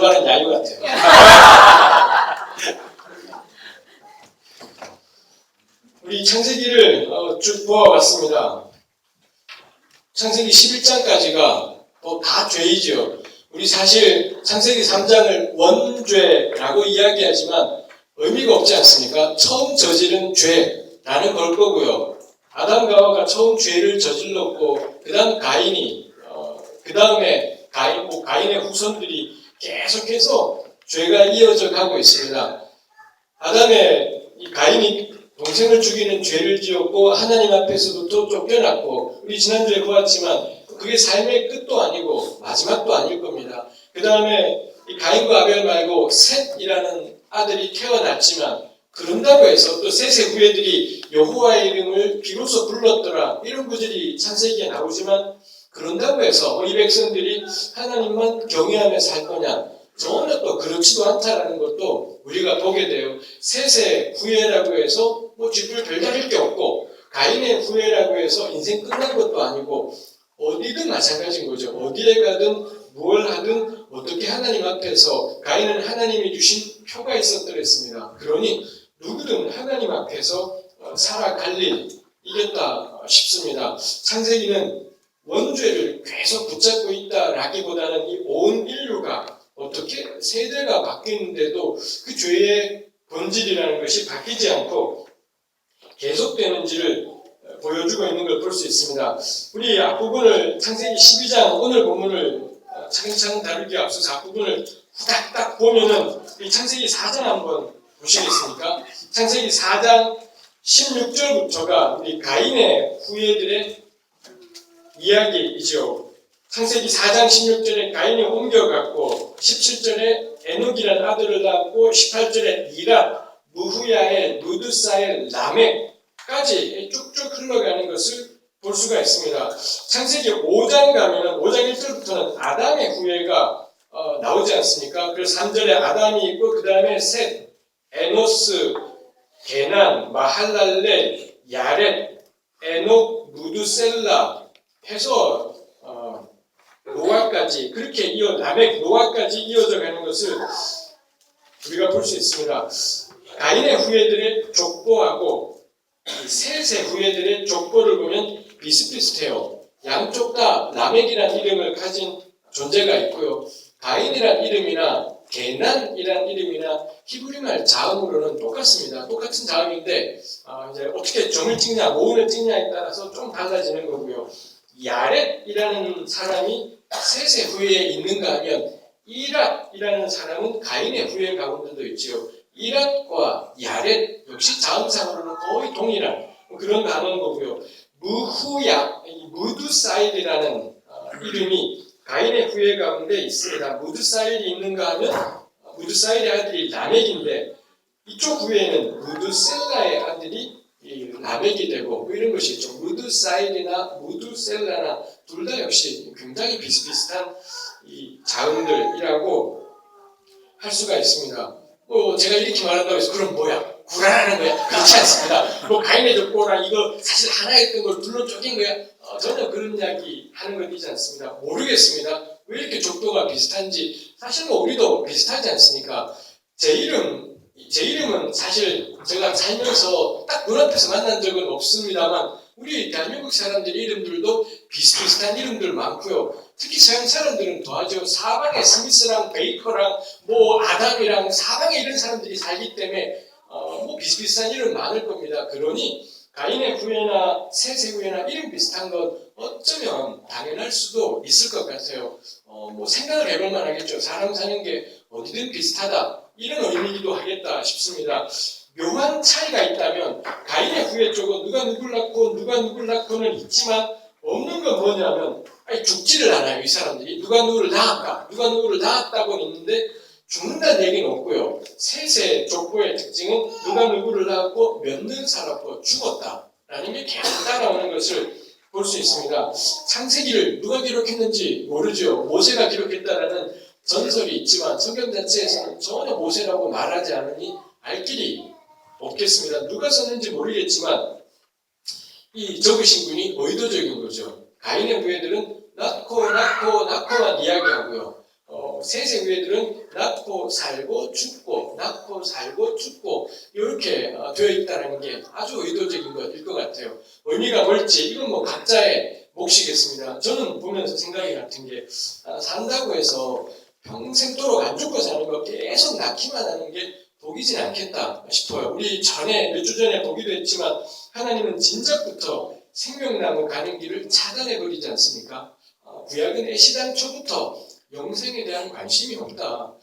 만한 야유 같아요. 우리 창세기를 쭉 보아왔습니다. 창세기 11장까지가 다 죄이죠. 우리 사실 창세기 3장을 원죄라고 이야기하지만 의미가 없지 않습니까? 처음 저지른 죄라는 걸 거고요. 아담과 하와가 처음 죄를 저질렀고 그 다음 가인이 그 다음에 가인의 후손들이 계속해서 죄가 이어져 가고 있습니다. 가인이 동생을 죽이는 죄를 지었고 하나님 앞에서부터 쫓겨났고 우리 지난주에 보았지만 그게 삶의 끝도 아니고 마지막도 아닐 겁니다. 그 다음에 가인과 아벨 말고 셋이라는 아들이 태어났지만 그런다고 해서 또 셋의 후예들이 여호와의 이름을 비로소 불렀더라 이런 구절이 창세기에 나오지만 그런다고 해서 이 백성들이 하나님만 경외하며 살 거냐 전혀 또 그렇지도 않다라는 것도 우리가 보게 돼요. 셋의 후예라고 해서 쥐뿔 별다를 게 없고 가인의 후예라고 해서 인생 끝난 것도 아니고 어디든 마찬가지인 거죠. 어디에 가든 무엇을 하든 어떻게 하나님 앞에서 가인은 하나님이 주신 표가 있었더랬습니다. 그러니 누구든 하나님 앞에서 살아갈 일 이겠다 싶습니다. 창세기는 원죄를 계속 붙잡고 있다라기보다는 이 온 인류가 어떻게 세대가 바뀌는데도 그 죄의 본질이라는 것이 바뀌지 않고 계속되는지를 보여주고 있는 걸 볼 수 있습니다. 우리 앞부분을 창세기 12장 오늘 본문을 차근차근 다루기 앞서서 앞부분을 후닥닥 보면은 이 창세기 4장 한번 보시겠습니까? 창세기 4장 16절부터가 우리 가인의 후예들의 이야기이죠. 창세기 4장 16절에 가인이 옮겨갔고 17절에 에녹이라는 아들을 낳았고 18절에 이랏, 무후야엘, 무드사엘, 라멕까지 쭉쭉 흘러가는 것을 볼 수가 있습니다. 창세기 5장 가면은 5장 1절부터는 아담의 후예가 나오지 않습니까? 그래서 3절에 아담이 있고 그 다음에 셋, 에노스, 게난, 마할랄렐, 야렛, 에녹, 무드셀라 해서 노아까지 그렇게 라멕, 노아까지 이어져 가는 것을 우리가 볼 수 있습니다. 가인의 후예들의 족보하고 셋의 후예들의 족보를 보면 비슷비슷해요. 양쪽 다 라멕이라는 이름을 가진 존재가 있고요. 가인이라는 이름이나 게난이라는 이름이나 히브리말 자음으로는 똑같습니다. 똑같은 자음인데 이제 어떻게 점을 찍냐, 모음을 찍냐에 따라서 좀 달라지는 거고요. 야렛이라는 사람이 셋의 후예에 있는가 하면 이랏이라는 사람은 가인의 후예 가운데도 있지요. 이랏과 야렛 역시 자음상으로는 거의 동일한 그런 단어인 거고요. 무드사일이라는 이름이 가인의 후예 가운데 있습니다. 무드사일이 있는가 하면 무드사일의 아들이 라멕인데 이쪽 후예에는 무드셀라의 아들이 라멕이 되고 이런 것이 있죠. 무드사일이나 무드셀라나 둘 다 역시 굉장히 비슷비슷한 이 자음들이라고 할 수가 있습니다. 제가 이렇게 말한다고 해서 그럼 뭐야? 구라라는 거야? 그렇지 않습니다. 가인의 족보랑 이거 사실 하나였던 걸 둘로 쪼갠 거야? 전혀 그런 이야기 하는 건 있지 않습니다. 모르겠습니다. 왜 이렇게 족보가 비슷한지. 사실 우리도 비슷하지 않습니까? 제 이름은 사실 제가 살면서 딱 눈앞에서 만난 적은 없습니다만 우리 대한민국 사람들 이름들도 비슷비슷한 이름들 많고요. 특히 서양 사람들은 더하죠. 사방에 스미스랑 베이커랑 아담이랑 사방에 이런 사람들이 살기 때문에 비슷비슷한 이름 많을 겁니다. 그러니 가인의 후예나 셋의 후예나 이름 비슷한 건 어쩌면 당연할 수도 있을 것 같아요. 생각을 해볼 만하겠죠. 사람 사는 게 어디든 비슷하다. 이런 의미이기도 하겠다 싶습니다. 묘한 차이가 있다면 가인의 후예 쪽은 누가 누굴 낳고는 있지만 없는 건 뭐냐면 죽지를 않아요. 이 사람들이 누가 누구를 낳았다고는 있는데 죽는다는 얘기는 없고요. 셋의 족보의 특징은 누가 누구를 낳았고 몇 년 살았고 죽었다라는 게 계속 따라오는 것을 볼 수 있습니다. 창세기를 누가 기록했는지 모르죠. 모세가 기록했다라는 전설이 있지만 성경 자체에서는 전혀 모세라고 말하지 않으니 알 길이 없겠습니다. 누가 썼는지 모르겠지만 이 적으신 분이 의도적인 거죠. 가인의 후예들은 낳고만 이야기하고요. 세세 후예들은 낳고 살고 죽고 낳고 살고 죽고 이렇게 되어 있다는 게 아주 의도적인 것일 것 같아요. 의미가 뭘지 이건 뭐 각자의 몫이겠습니다. 저는 보면서 생각이 같은 게 산다고 해서 평생도록 안 죽고 사는 거 계속 낳기만 하는 게 복이진 않겠다 싶어요. 우리 전에 몇 주 전에 보기도 했지만 하나님은 진작부터 생명나무 가는 길을 차단해버리지 않습니까? 구약은 애시당초부터 영생에 대한 관심이 없다.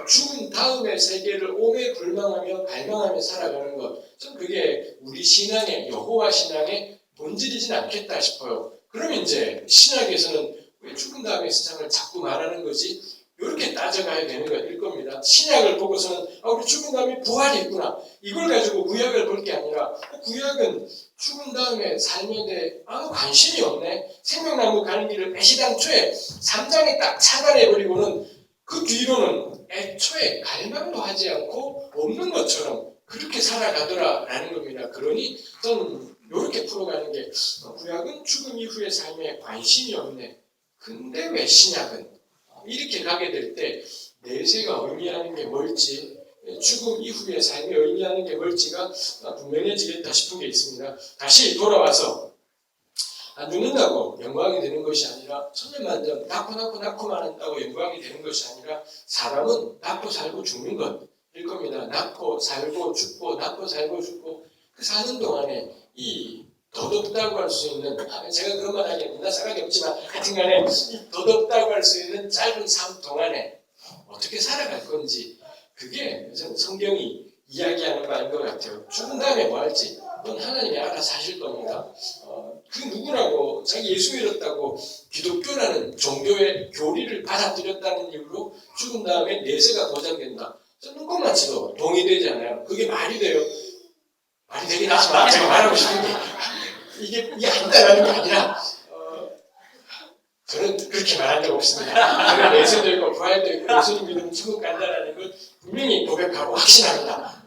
죽은 다음의 세계를 오매불망하며 갈망하며 살아가는 것, 전 그게 우리 신앙의 여호와 신앙의 본질이진 않겠다 싶어요. 그러면 이제 신학에서는 왜 죽은 다음의 세상을 자꾸 말하는 거지? 이렇게 따져가야 되는 것일 겁니다. 신약을 보고서는 우리 죽은 다음에 부활이 있구나. 이걸 가지고 구약을 볼 게 아니라 구약은 죽은 다음에 삶에 대해 아무 관심이 없네. 생명나무 가는 길을 애시당초에 3장에 딱 차단해버리고는 그 뒤로는 애초에 갈망도 하지 않고 없는 것처럼 그렇게 살아가더라라는 겁니다. 그러니 저는 이렇게 풀어가는 게 구약은 죽음 이후의 삶에 관심이 없네. 근데 왜 신약은 이렇게 가게 될 때 내세가 의미하는 게 뭘지, 죽음 이후의 삶이 의미하는 게 뭘지가 분명해지겠다 싶은 게 있습니다. 다시 돌아와서 죽는다고 영광이 되는 것이 아니라 천년만년 낳고만 한다고 영광이 되는 것이 아니라 사람은 낳고 살고 죽는 것일 겁니다. 낳고 살고 죽고 낳고 살고 죽고 그 사는 동안에 이 더덥다고 할 수 있는, 제가 그런 말 하기엔 문화 사각이 없지만 하여튼간에 더덥다고 할 수 있는 짧은 삶 동안에 어떻게 살아갈 건지 그게 성경이 이야기하는 바인 것 같아요. 죽은 다음에 뭐 할지 그건 하나님이 알아서 하실 겁니다. 그 누구라고 자기 예수 믿었다고 기독교라는 종교의 교리를 받아들였다는 이유로 죽은 다음에 내세가 보장된다. 저는 그것만 치도 동의되지 않아요. 그게 말이 돼요. 말이 되긴 하지만 제가 말하고 싶은 게 이게 한다라는 게 아니라 저는 그렇게 말한 적 없습니다. 저는 내세도 있고 부활도 있고 예수님 믿으면 천국 간다라는 걸 분명히 고백하고 확신합니다.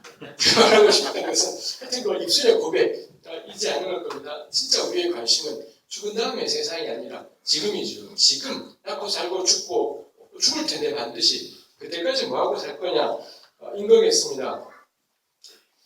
말하고 싶은 것은 하여튼 그 입술의 고백이지 않은 겁니다. 진짜 우리의 관심은 죽은 다음의 세상이 아니라 지금이죠. 지금 낳고 살고 죽고 죽을 텐데 반드시 그때까지 뭐하고 살 거냐 인 거겠습니다.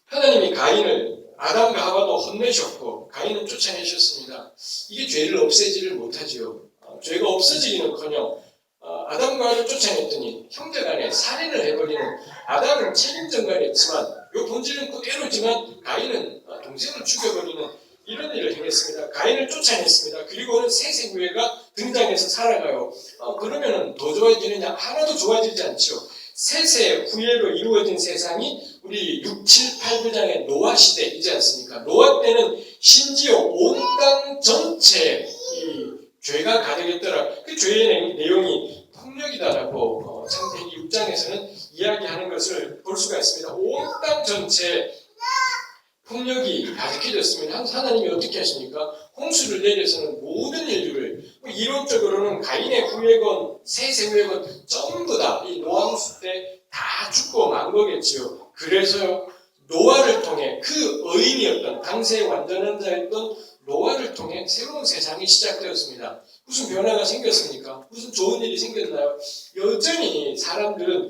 하나님이 가인을 아담과 하와도 혼내셨고 가인은 쫓아내셨습니다. 이게 죄를 없애지를 못하지요. 죄가 없어지기는커녕 아담과 하와를 쫓아냈더니 형제간에 살인을 해버리는, 아담은 책임전가했지만 이 본질은 그대로지만 가인은 동생을 죽여버리는 이런 일을 행했습니다. 가인을 쫓아냈습니다. 그리고는 세세 후예가 등장해서 살아가요. 그러면은 더 좋아지느냐? 하나도 좋아지지 않죠. 세세 후예로 이루어진 세상이 우리 6, 7, 8, 9장의 노아 시대이지 않습니까? 노아 때는 심지어 온 땅 전체에 이 죄가 가득했더라. 그 죄의 내용이 폭력이다라고 창세기 6장에서는 이야기하는 것을 볼 수가 있습니다. 온 땅 전체에 폭력이 가득해졌으면 하나님이 어떻게 하십니까? 홍수를 내려서는 모든 인류를, 이론적으로는 가인의 후예건 세세 후예건 전부 다 이 노아 홍수 때 다 죽고 만 거겠지요. 그래서요, 노아를 통해 그 의인이었던 당시의 완전한 자였던 노아를 통해 새로운 세상이 시작되었습니다. 무슨 변화가 생겼습니까? 무슨 좋은 일이 생겼나요? 여전히 사람들은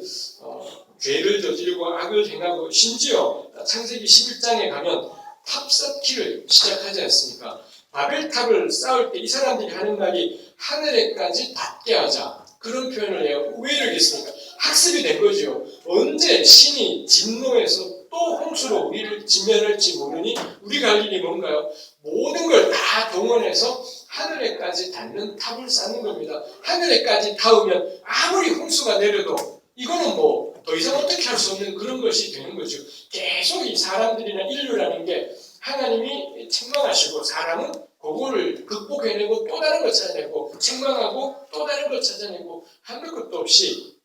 죄를 저지르고 악을 행하고, 심지어 창세기 11장에 가면 탑 쌓기를 시작하지 않습니까? 바벨탑을 쌓을 때 이 사람들이 하는 말이 하늘에까지 닿게 하자, 그런 표현을 해요. 왜 이러겠습니까? 학습이 된 거죠. 언제 신이 진노해서 또 홍수로 우리를 진멸할지 모르니 우리가 할 일이 뭔가요? 모든 걸 다 동원해서 하늘에까지 닿는 탑을 쌓는 겁니다. 하늘에까지 닿으면 아무리 홍수가 내려도 이거는 뭐 더 이상 어떻게 할 수 없는 그런 것이 되는 거죠. 계속 이 사람들이나 인류라는 게 하나님이 책망하시고 사람은 그거를 극복해내고 또 다른 걸 찾아내고 책망하고 또 다른 걸 찾아내고 한도 끝도 없이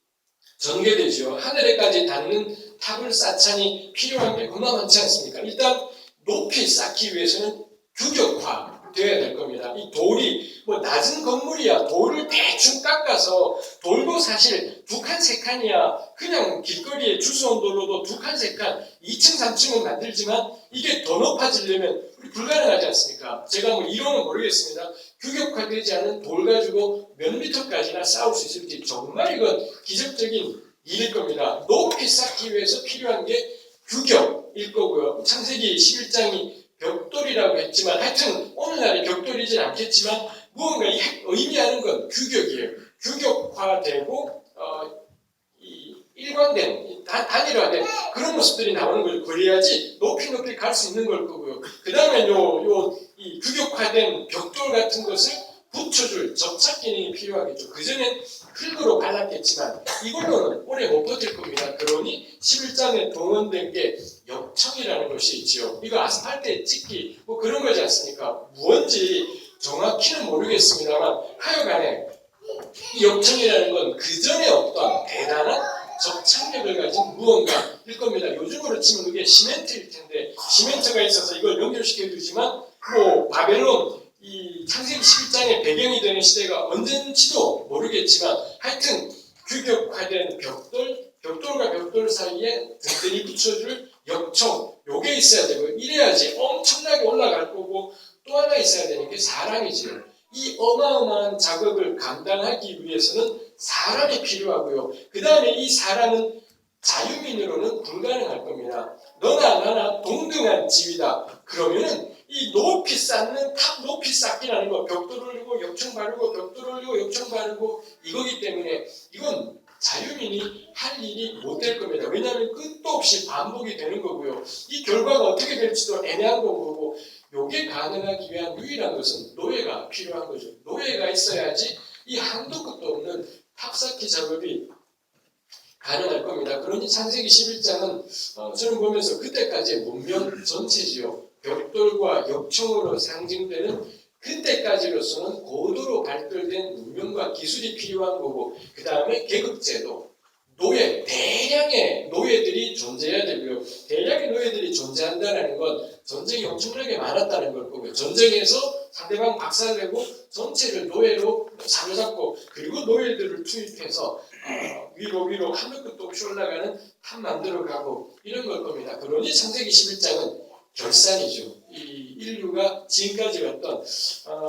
전개되죠. 하늘에까지 닿는 탑을 쌓자니 필요한 게 그만하지 않습니까? 일단 높이 쌓기 위해서는 규격화 되어야 될 겁니다. 이 돌이 뭐 낮은 건물이야 돌을 대충 깎아서, 돌도 사실 2칸, 3칸이야 그냥 길거리에 주워온 돌로도 2칸, 3칸 2층, 3층은 만들지만 이게 더 높아지려면 우리 불가능하지 않습니까? 제가 뭐 이론은 모르겠습니다. 규격화되지 않은 돌 가지고 몇 미터까지나 쌓을 수 있을지 정말 이건 기적적인 일일 겁니다. 높이 쌓기 위해서 필요한 게 규격일 거고요. 창세기 11장이 벽돌이라고 했지만 하여튼 오늘날의 벽돌이진 않겠지만 무언가 의미하는 건 규격이에요. 규격화되고 이 일관된 단일화된 그런 모습들이 나오는 거죠. 그래야지 높이 갈 수 있는 걸 거고요. 그 다음에 이 규격화된 벽돌 같은 것을 붙여줄 접착 기능이 필요하겠죠. 그전엔 흙으로 발랐겠지만 이걸로는 오래 못 버틸 겁니다. 그러니 11장에 동원된 게 역청이라는 것이 있지요. 이거 아스팔트에 찍기 뭐 그런 거지 않습니까? 뭔지 정확히는 모르겠습니다만 하여간에 이 역청이라는 건 그전에 없던 대단한 접착력을 가진 무언가일 겁니다. 요즘으로 치면 그게 시멘트일 텐데 시멘트가 있어서 이걸 연결시켜 두지만 뭐 바벨론 이 창세기 11장의 배경이 되는 시대가 언젠지도 모르겠지만 하여튼 규격화된 벽돌과 벽돌 사이에 든든히 붙여줄 역청 요게 있어야 되고 이래야지 엄청나게 올라갈 거고 또 하나 있어야 되는 게 사람이지요. 이 어마어마한 작업을 감당하기 위해서는 사람이 필요하고요. 그 다음에 이 사람은 자유민으로는 불가능할 겁니다. 너나 나나 동등한 지위다. 그러면은 이 높이 쌓는 탑 높이 쌓기라는 거 벽돌 올리고 역청 바르고 벽돌 올리고 역청 바르고 이거기 때문에 이건 자유민이 할 일이 못 될 겁니다. 왜냐하면 끝도 없이 반복이 되는 거고요. 이 결과가 어떻게 될지도 애매한 거고 요게 가능하기 위한 유일한 것은 노예가 필요한 거죠. 노예가 있어야지 이 한도 끝도 없는 탑쌓기 작업이 가능할 겁니다. 그러니 창세기 11장은 저는 보면서 그때까지의 문명 전체지요. 벽돌과 역청으로 상징되는 그때까지로서는 고도로 발달된 문명과 기술이 필요한 거고 그 다음에 계급제도, 노예, 대량의 노예들이 존재해야 되고요. 대량의 노예들이 존재한다는 건 전쟁이 엄청나게 많았다는 걸 거고요. 전쟁에서 상대방 박살내고 전체를 노예로 사로잡고 그리고 노예들을 투입해서 위로 하늘 끝도 없이 올라가는 탑 만들어가고 이런 걸 겁니다. 그러니 창세기 11장은 결산이죠. 이 인류가 지금까지 왔던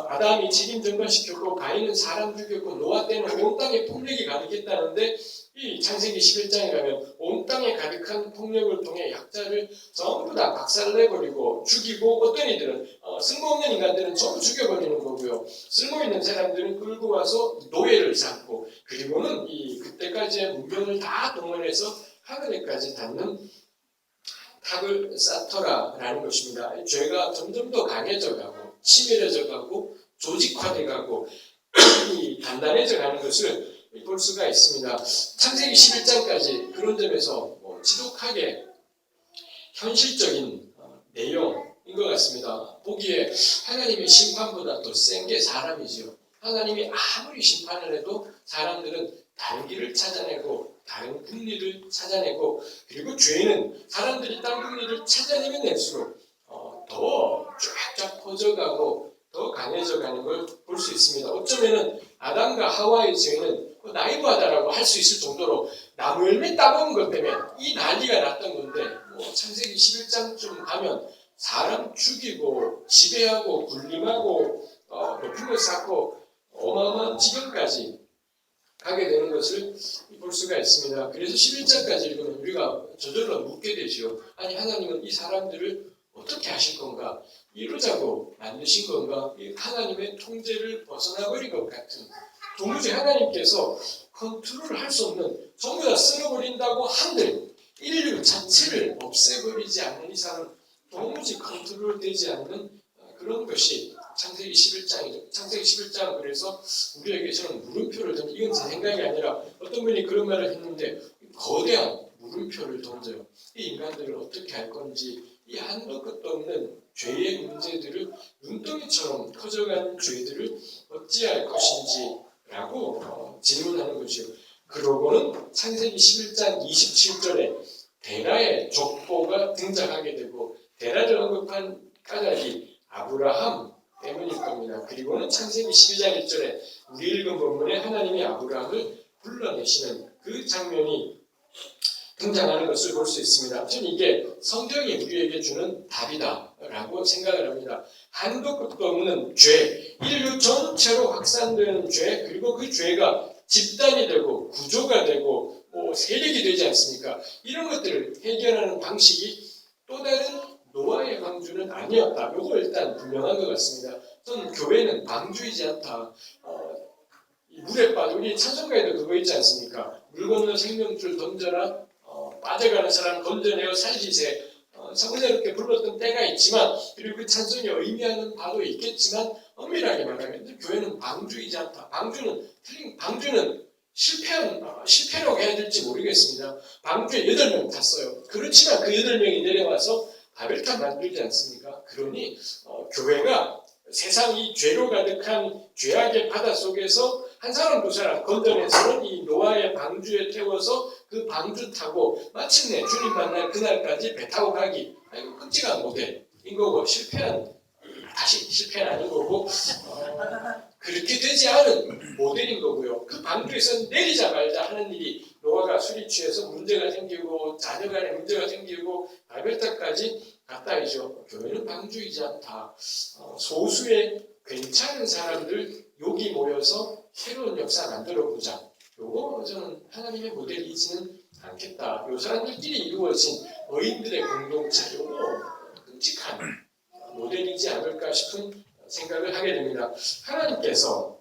아담이 책임 전가시켰고 가인은 사람 죽였고 노아 때는 온 땅에 폭력이 가득했다는데 이 창세기 11장에 가면 온 땅에 가득한 폭력을 통해 약자를 전부 다 박살내버리고 죽이고 어떤 이들은 쓸모없는 인간들은 전부 죽여버리는 거고요. 쓸모있는 사람들은 끌고 와서 노예를 삼고 그리고는 이 그때까지의 문명을 다 동원해서 하늘에까지 닿는 탑을 쌓더라라는 것입니다. 죄가 점점 더 강해져가고 치밀해져가고 조직화돼가고 단단해져가는 것을 볼 수가 있습니다. 창세기 11장까지 그런 점에서 지독하게 현실적인 내용인 것 같습니다. 보기에 하나님의 심판보다 더 센 게 사람이지요. 하나님이 아무리 심판을 해도 사람들은 다른 길을 찾아내고 다른 국리를 찾아내고 그리고 죄는 사람들이 딴 국리를 찾아내면 낼수록 더 쫙쫙 퍼져가고 더 강해져가는 걸 볼 수 있습니다. 어쩌면은 아담과 하와의 죄는 나이브하다라고 할 수 있을 정도로 나무 열매 따먹은 것 때문에 이 난리가 났던 건데 창세기 11장쯤 가면 사람 죽이고 지배하고 군림하고 높임을 쌓고 어마어마한 지경까지 가게 되는 것을 볼 수가 있습니다. 그래서 11장까지 읽으면 우리가 저절로 묻게 되지요. 아니 하나님은 이 사람들을 어떻게 하실 건가? 이러자고 만드신 건가? 하나님의 통제를 벗어나버린 것 같은 도무지 하나님께서 컨트롤할 수 없는 전부 다 쓸어버린다고 한들 인류 자체를 없애버리지 않는 이상은 도무지 컨트롤되지 않는 그런 것이 창세기 11장이죠. 창세기 11장은 그래서 우리에게 저는 물음표를 던져 이건 제 생각이 아니라 어떤 분이 그런 말을 했는데 거대한 물음표를 던져요. 이 인간들을 어떻게 할 건지 이 한도 끝도 없는 죄의 문제들을 눈덩이처럼 커져가는 죄들을 어찌할 것인지 라고 질문하는 거죠. 그러고는 창세기 11장 27절에 데라의 족보가 등장하게 되고 데라를 언급한 까닭이 아브라함 때문일 겁니다. 그리고는 창세기 12장 1절에 우리 읽은 본문에 하나님이 아브라함을 불러내시는 그 장면이 등장하는 것을 볼 수 있습니다. 저는 이게 성경이 우리에게 주는 답이다 라고 생각을 합니다. 한도 끝도 없는 죄, 인류 전체로 확산되는 죄, 그리고 그 죄가 집단이 되고 구조가 되고 세력이 되지 않습니까? 이런 것들을 해결하는 방식이 또 다른 노아의 방주는 아니었다. 이거 일단 분명한 것 같습니다. 저는 교회는 방주이지 않다. 이 물에 빠져, 우리 찬송가에도 그거 있지 않습니까? 물 건너 생명줄 던져라, 빠져가는 사람 건져내어 살리세. 성스럽게 불렀던 때가 있지만, 그리고 그 찬송이 의미하는 바도 있겠지만, 엄밀하게 말하면 교회는 방주이지 않다. 방주는 실패라고 해야 될지 모르겠습니다. 방주에 8명 탔어요. 그렇지만 그 8명이 내려와서 바벨탑 만들지 않습니까? 그러니 교회가 세상 이 죄로 가득한 죄악의 바다 속에서 한 사람 두 사람 건져내서는 이 노아의 방주에 태워서 그 방주 타고 마침내 주님 만날 그날까지 배 타고 가기. 이거 끔찍한 모델인 거고, 실패는 아닌 거고, 그렇게 되지 않은 모델인 거고요. 그 방주에서 내리자 말자 하는 일이 노아가 술이 취해서 문제가 생기고 자녀 간에 문제가 생기고 바벨탑까지 갔다이죠. 교회는 방주이지 않다. 소수의 괜찮은 사람들 여기 모여서 새로운 역사 만들어보자. 요거 저는 하나님의 모델이지는 않겠다. 요 사람들끼리 이루어진 의인들의 공동체, 요거 끔찍한 모델이지 않을까 싶은 생각을 하게 됩니다. 하나님께서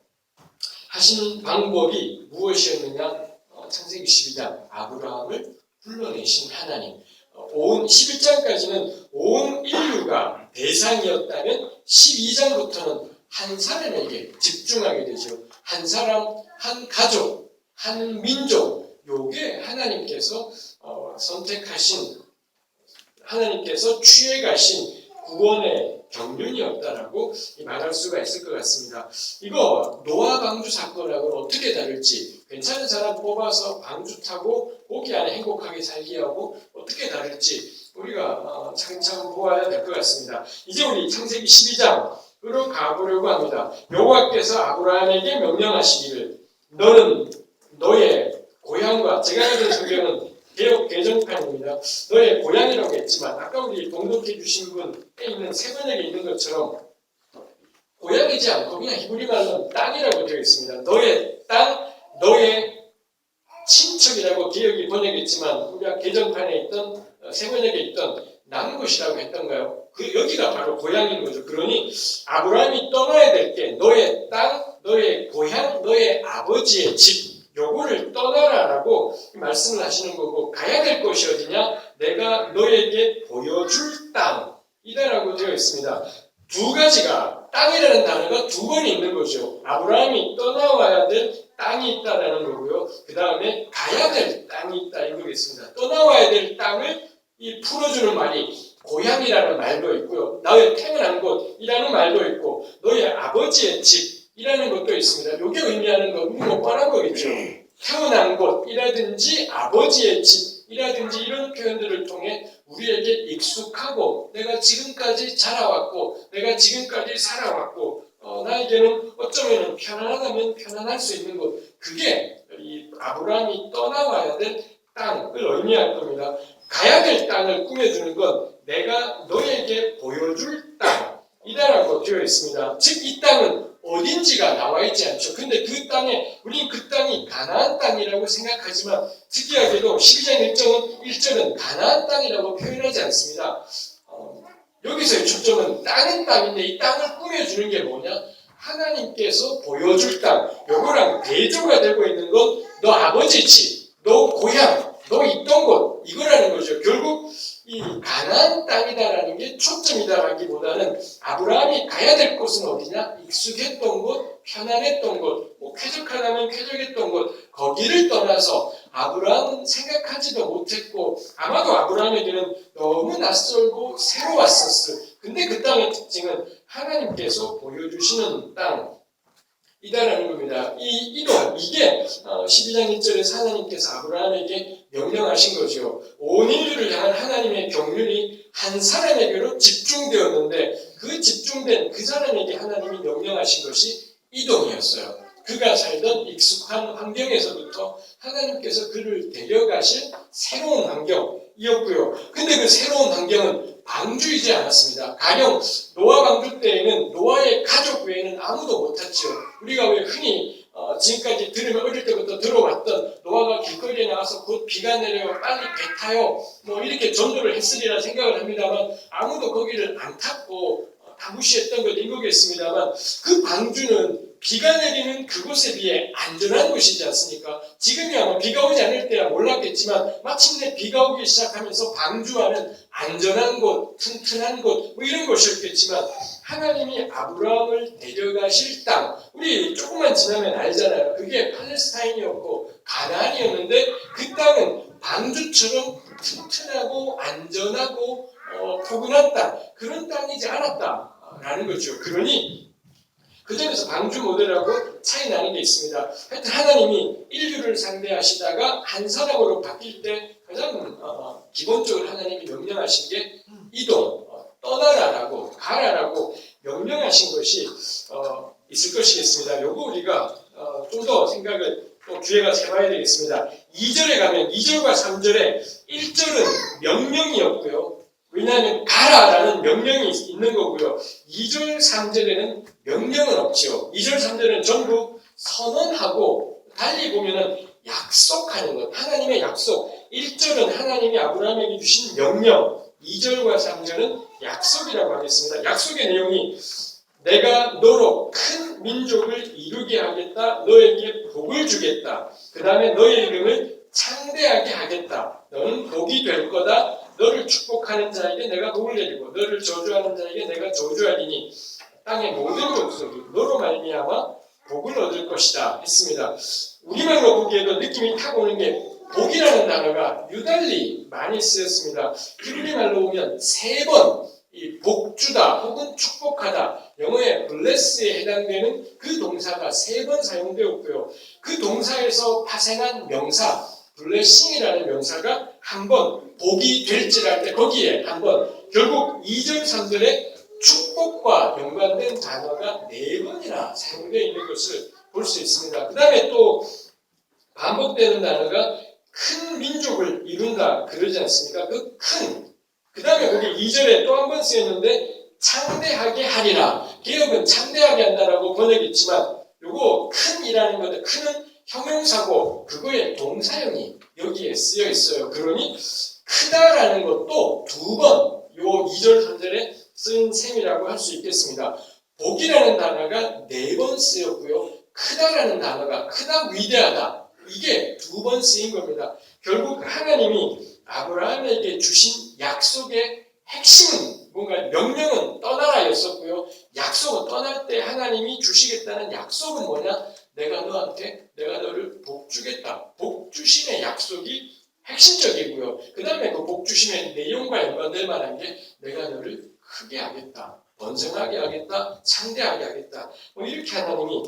하신 방법이 무엇이었느냐? 창세기 12장 아브라함을 불러내신 하나님. 11장까지는 온 인류가 대상이었다면 12장부터는 한 사람에게 집중하게 되죠. 한 사람, 한 가족, 한 민족, 요게 하나님께서 선택하신, 하나님께서 취해가신 구원의 경륜이었다라고 말할 수가 있을 것 같습니다. 이거 노아 방주 사건하고는 어떻게 다를지, 괜찮은 사람 뽑아서 방주 타고 고기 안에 행복하게 살게 하고 어떻게 다를지 우리가 차근차근 보아야 될 것 같습니다. 이제 우리 창세기 12장으로 가보려고 합니다. 여호와께서 아브라함에게 명령하시기를 너는 너의 고향과, 제가 가진 성경은 개역 개정판입니다. 너의 고향이라고 했지만 아까 우리 봉독해 주신 분에 있는 세 번역에 있는 것처럼 고향이지 않고 그냥 히브리 말로는 땅이라고 되어 있습니다. 너의 땅, 너의 친척이라고 개역이 번역했지만 우리가 개정판에 있던 세 번역에 있던 남곳이라고 했던가요? 여기가 바로 고향인 거죠. 그러니 아브라함이 떠나야 될 게 너의 땅, 너의 고향, 너의 아버지의 집, 요거를 떠나라라고 말씀을 하시는 거고, 가야 될 곳이 어디냐? 내가 너에게 보여줄 땅이다라고 되어 있습니다. 두 가지가, 땅이라는 단어가 두 번이 있는 거죠. 아브라함이 떠나와야 될 땅이 있다라는 거고요. 그 다음에 가야 될 땅이 있다 이거 있습니다. 떠나와야 될 땅을 풀어주는 말이 고향이라는 말도 있고요. 너의 태어난 곳이라는 말도 있고, 너의 아버지의 집이라는 것도 있습니다. 이게 의미하는 건 뭐 뻔한 거겠죠. 태어난 곳이라든지 아버지의 집이라든지 이런 표현들을 통해 우리에게 익숙하고 내가 지금까지 자라왔고 내가 지금까지 살아왔고 나에게는 어쩌면 편안하다면 편안할 수 있는 곳, 그게 이 아브라함이 떠나와야 될 땅을 의미할 겁니다. 가야 될 땅을 꾸며주는 건 내가 너에게 보여줄 땅이다라고 되어 있습니다. 즉 이 땅은 어딘지가 나와 있지 않죠. 근데 그 땅에, 우리는 그 땅이 가나안 땅이라고 생각하지만 특이하게도 12장 1절은 가나안 땅이라고 표현하지 않습니다. 여기서의 초점은 땅은 땅인데 이 땅을 꾸며주는 게 뭐냐? 하나님께서 보여줄 땅, 요거랑 대조가 되고 있는 건 너 아버지 집, 너 고향, 너 있던 곳, 이거라는 거죠. 결국 이 가나안 땅이다라는 게 초점이다라기보다는 아브라함이 가야 될 곳은 어디냐? 익숙했던 곳, 편안했던 곳, 쾌적하다면 쾌적했던 곳, 거기를 떠나서 아브라함은 생각하지도 못했고 아마도 아브라함에게는 너무 낯설고 새로웠었을. 근데 그 땅의 특징은 하나님께서 보여주시는 땅이다라는 겁니다. 이 이동, 이게 12장 1절에서 하나님께서 아브라함에게 명령하신 거죠. 온 인류를 향한 하나님의 경륜이 한 사람에게로 집중되었는데 그 집중된 그 사람에게 하나님이 명령하신 것이 이동이었어요. 그가 살던 익숙한 환경에서부터 하나님께서 그를 데려가실 새로운 환경, 환경이었고요. 근데 그 새로운 환경은 방주이지 않았습니다. 가령 노아 방주 때에는 노아의 가족 외에는 아무도 못 탔죠. 우리가 왜 흔히 지금까지 들으면 어릴 때부터 들어왔던 노아가 길거리에 나와서 곧 비가 내려요. 빨리 배 타요. 뭐 이렇게 전도를 했으리라 생각을 합니다만 아무도 거기를 안 탔고 다 무시했던 걸 인거겠습니다만 그 방주는 비가 내리는 그곳에 비해 안전한 곳이지 않습니까? 지금이 아마 비가 오지 않을 때야 몰랐겠지만 마침내 비가 오기 시작하면서 방주와는 안전한 곳, 튼튼한 곳 뭐 이런 곳이었겠지만 하나님이 아브라함을 데려가실 땅 우리 조금만 지나면 알잖아요. 그게 팔레스타인이었고 가나안이었는데 그 땅은 방주처럼 튼튼하고 안전하고 포근한 땅 그런 땅이지 않았다라는 거죠. 그러니 그 점에서 방주 모델하고 차이 나는 게 있습니다. 하여튼 하나님이 인류를 상대하시다가 한 사람으로 바뀔 때 가장 기본적으로 하나님이 명령하신 게 이동, 떠나라라고 가라라고 명령하신 것이 있을 것이겠습니다. 요거 우리가 좀 더 생각을 또 기회가 세봐야 되겠습니다. 2절에 가면 2절과 3절에 1절은 명령이었고요. 왜냐하면 가라라는 명령이 있는 거고요. 2절, 3절에는 명령은 없죠. 2절, 3절은 전부 선언하고 달리 보면은 약속하는 것, 하나님의 약속. 1절은 하나님이 아브라함에게 주신 명령, 2절과 3절은 약속이라고 하겠습니다. 약속의 내용이 내가 너로 큰 민족을 이루게 하겠다. 너에게 복을 주겠다. 그 다음에 너의 이름을 창대하게 하겠다. 너는 복이 될 거다. 너를 축복하는 자에게 내가 복을 내리고 너를 저주하는 자에게 내가 저주하리니 땅의 모든 족속이 너로 말미암아 복을 얻을 것이다 했습니다. 우리말로 보기에도 느낌이 탁 오는 게 복이라는 단어가 유달리 많이 쓰였습니다. 히브리 말로 보면 3번 이 복주다 혹은 축복하다 영어의 bless에 해당되는 그 동사가 3번 사용되었고요. 그 동사에서 파생한 명사 blessing이라는 명사가 한 번 복이 될지랄 때 거기에 한 번 결국 2절 3절에 축복과 연관된 단어가 4번이나 사용되어 있는 것을 볼 수 있습니다. 그 다음에 또 반복되는 단어가 큰 민족을 이룬다 그러지 않습니까? 그 다음에 거기 2절에 또 한 번 쓰였는데 창대하게 하리라. 개혁은 창대하게 한다라고 번역했지만 요거 큰이라는 건데 큰은 형용사고 그거의 동사형이 여기에 쓰여 있어요. 그러니 크다라는 것도 2번 요 2절 3절에 쓰인 셈이라고 할 수 있겠습니다. 복이라는 단어가 4번 쓰였고요. 크다라는 단어가 크다 위대하다 이게 2번 쓰인 겁니다. 결국 하나님이 아브라함에게 주신 약속의 핵심은 뭔가 명령은 떠나라였었고요. 약속은 떠날 때 하나님이 주시겠다는 약속은 뭐냐? 내가 너를 복 주겠다. 복 주심의 약속이 핵심적이고요. 그 다음에 그 복 주심의 내용과 연관될 만한 게 내가 너를 크게 하겠다. 번성하게 하겠다. 창대하게 하겠다. 뭐 이렇게 하나님이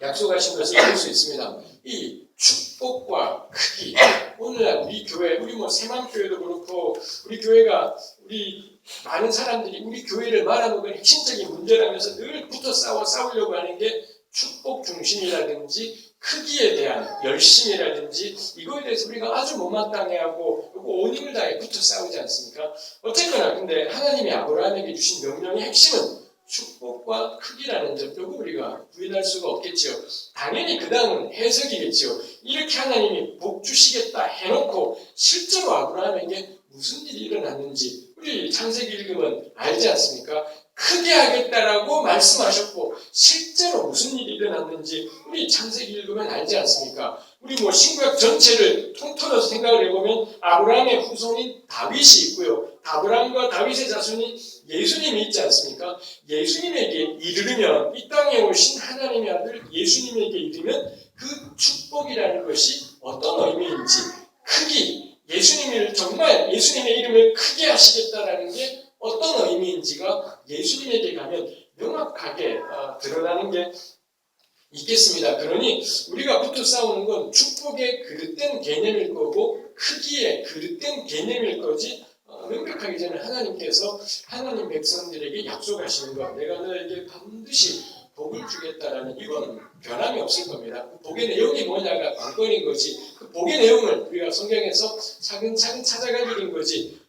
약속하신 것을 볼 수 있습니다. 이 축복과 크기. 오늘날 우리 교회, 우리 뭐 새만교회도 그렇고 우리 교회가 우리 많은 사람들이 우리 교회를 말아먹은 핵심적인 문제라면서 늘 붙어 싸우려고 하는 게 축복 중심이라든지 크기에 대한 열심이라든지 이거에 대해서 우리가 아주 못마땅해하고 온 힘을 다해 붙어 싸우지 않습니까? 어쨌거나 근데 하나님이 아브라함에게 주신 명령의 핵심은 축복과 크기라는 점, 이거 우리가 부인할 수가 없겠지요. 당연히 그 다음은 해석이겠지요. 이렇게 하나님이 복 주시겠다 해놓고 실제로 아브라함에게 무슨 일이 일어났는지 우리 창세기 읽으면 알지 않습니까? 크게 하겠다라고 말씀하셨고 실제로 무슨 일이 일어났는지 우리 창세기 읽으면 알지 않습니까? 우리 뭐 신구약 전체를 통틀어서 생각을 해보면 아브라함의 후손인 다윗이 있고요. 아브라함과 다윗의 자손이 예수님이 있지 않습니까? 예수님에게 이르면 이 땅에 오신 하나님의 아들 예수님에게 이르면 그 축복이라는 것이 어떤 의미인지 크기 예수님을 정말 예수님의 이름을 크게 하시겠다라는 게 어떤 의미인지가 예수님에게 가면 명확하게 드러나는 게 있겠습니다. 그러니 우리가 붙어 싸우는 건 축복의 그릇된 개념일 거고 크기의 그릇된 개념일 거지 명백하기 전에 하나님께서 하나님 백성들에게 약속하시는 것 내가 너에게 반드시 복을 주겠다라는 이건 변함이 없을 겁니다. 복의 내용이 뭐냐가 관건인 거지. 그 복의 내용을 우리가 성경에서 차근차근 찾아가는 거지.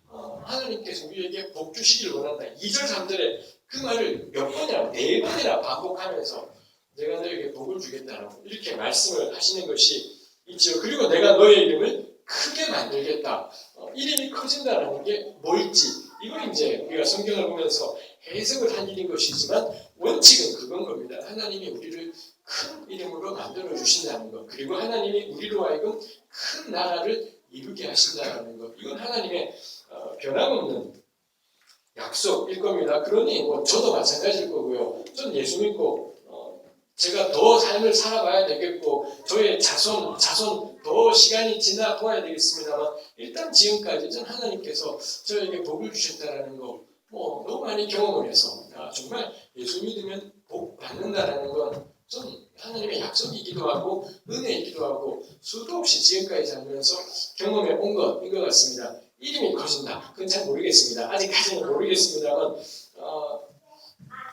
하나님께서 우리에게 복 주시기를 원한다. 2절 3절에 그 말을 몇 번이나 4번이나 반복하면서 내가 너에게 복을 주겠다라고 이렇게 말씀을 하시는 것이 있죠. 그리고 내가 너의 이름을 크게 만들겠다. 이름이 커진다는 게 뭘지 이걸 이제 우리가 성경을 보면서 해석을 한 일인 것이지만 원칙은 그건 겁니다. 하나님이 우리를 큰 이름으로 만들어 주신다는 것, 그리고 하나님이 우리로 하여금 큰 나라를 이루게 하신다는 것, 이건 하나님의 변함없는 약속일 겁니다. 그러니 저도 마찬가지일 거고요. 전 예수 믿고 제가 더 삶을 살아봐야 되겠고 저의 자손 더 시간이 지나 보아야 되겠습니다만 일단 지금까지 전 하나님께서 저에게 복을 주셨다라는 거 너무 많이 경험을 해서 정말 예수 믿으면 복 받는다라는 건 좀 하나님의 약속이기도 하고 은혜이기도 하고 수도 없이 지금까지 살면서 경험해 온 것인 것 같습니다. 이름이 커진다. 그건 잘 모르겠습니다. 아직까지는 모르겠습니다만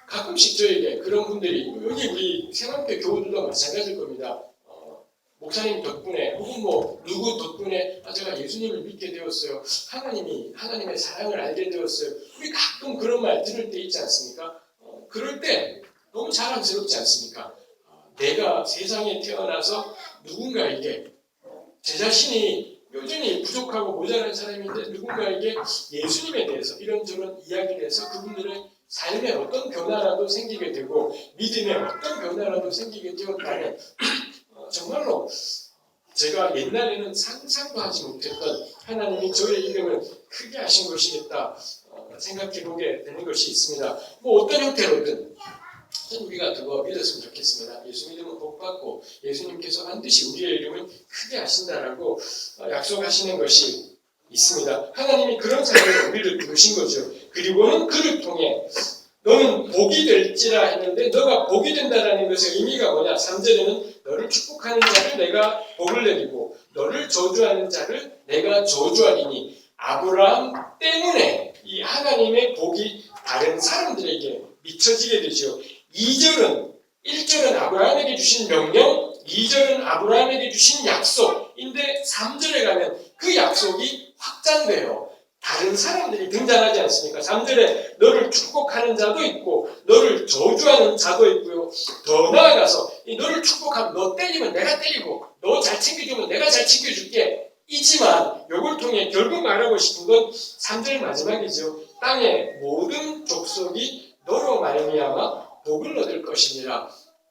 가끔씩 저에게 그런 분들이 여기 우리 새만교 교우들도 마찬가지일 겁니다. 목사님 덕분에 혹은 누구 덕분에 제가 예수님을 믿게 되었어요. 하나님의 사랑을 알게 되었어요. 우리 가끔 그런 말 들을 때 있지 않습니까? 그럴 때 너무 자랑스럽지 않습니까? 내가 세상에 태어나서 누군가에게 제 자신이 여전히 부족하고 모자란 사람인데 누군가에게 예수님에 대해서 이런저런 이야기를 해서 그분들의 삶에 어떤 변화라도 생기게 되고 믿음에 어떤 변화라도 생기게 되었다면 정말로 제가 옛날에는 상상도 하지 못했던 하나님이 저의 이름을 크게 하신 것이겠다 생각해 보게 되는 것이 있습니다. 어떤 형태로든 우리가 그거 믿었으면 좋겠습니다. 예수 믿으면 복 받고 예수님께서 반드시 우리의 이름을 크게 하신다라고 약속하시는 것이 있습니다. 하나님이 그런 사람을 우리를 부르신 거죠. 그리고는 그를 통해 너는 복이 될지라 했는데 너가 복이 된다라는 것의 의미가 뭐냐? 3절에는 너를 축복하는 자를 내가 복을 내리고 너를 저주하는 자를 내가 저주하리니 아브라함 때문에 이 하나님의 복이 다른 사람들에게 미쳐지게 되죠. 1절은 아브라함에게 주신 명령, 2절은 아브라함에게 주신 약속인데 3절에 가면 그 약속이 확장돼요. 다른 사람들이 등장하지 않습니까? 3절에 너를 축복하는 자도 있고 너를 저주하는 자도 있고요. 더 나아가서 너를 축복하면 너 때리면 내가 때리고 너 잘 챙겨주면 내가 잘 챙겨줄게. 이지만 이걸 통해 결국 말하고 싶은 건 3절 마지막이죠. 땅의 모든 족속이 너로 말미암아 복을 얻을 것이니라.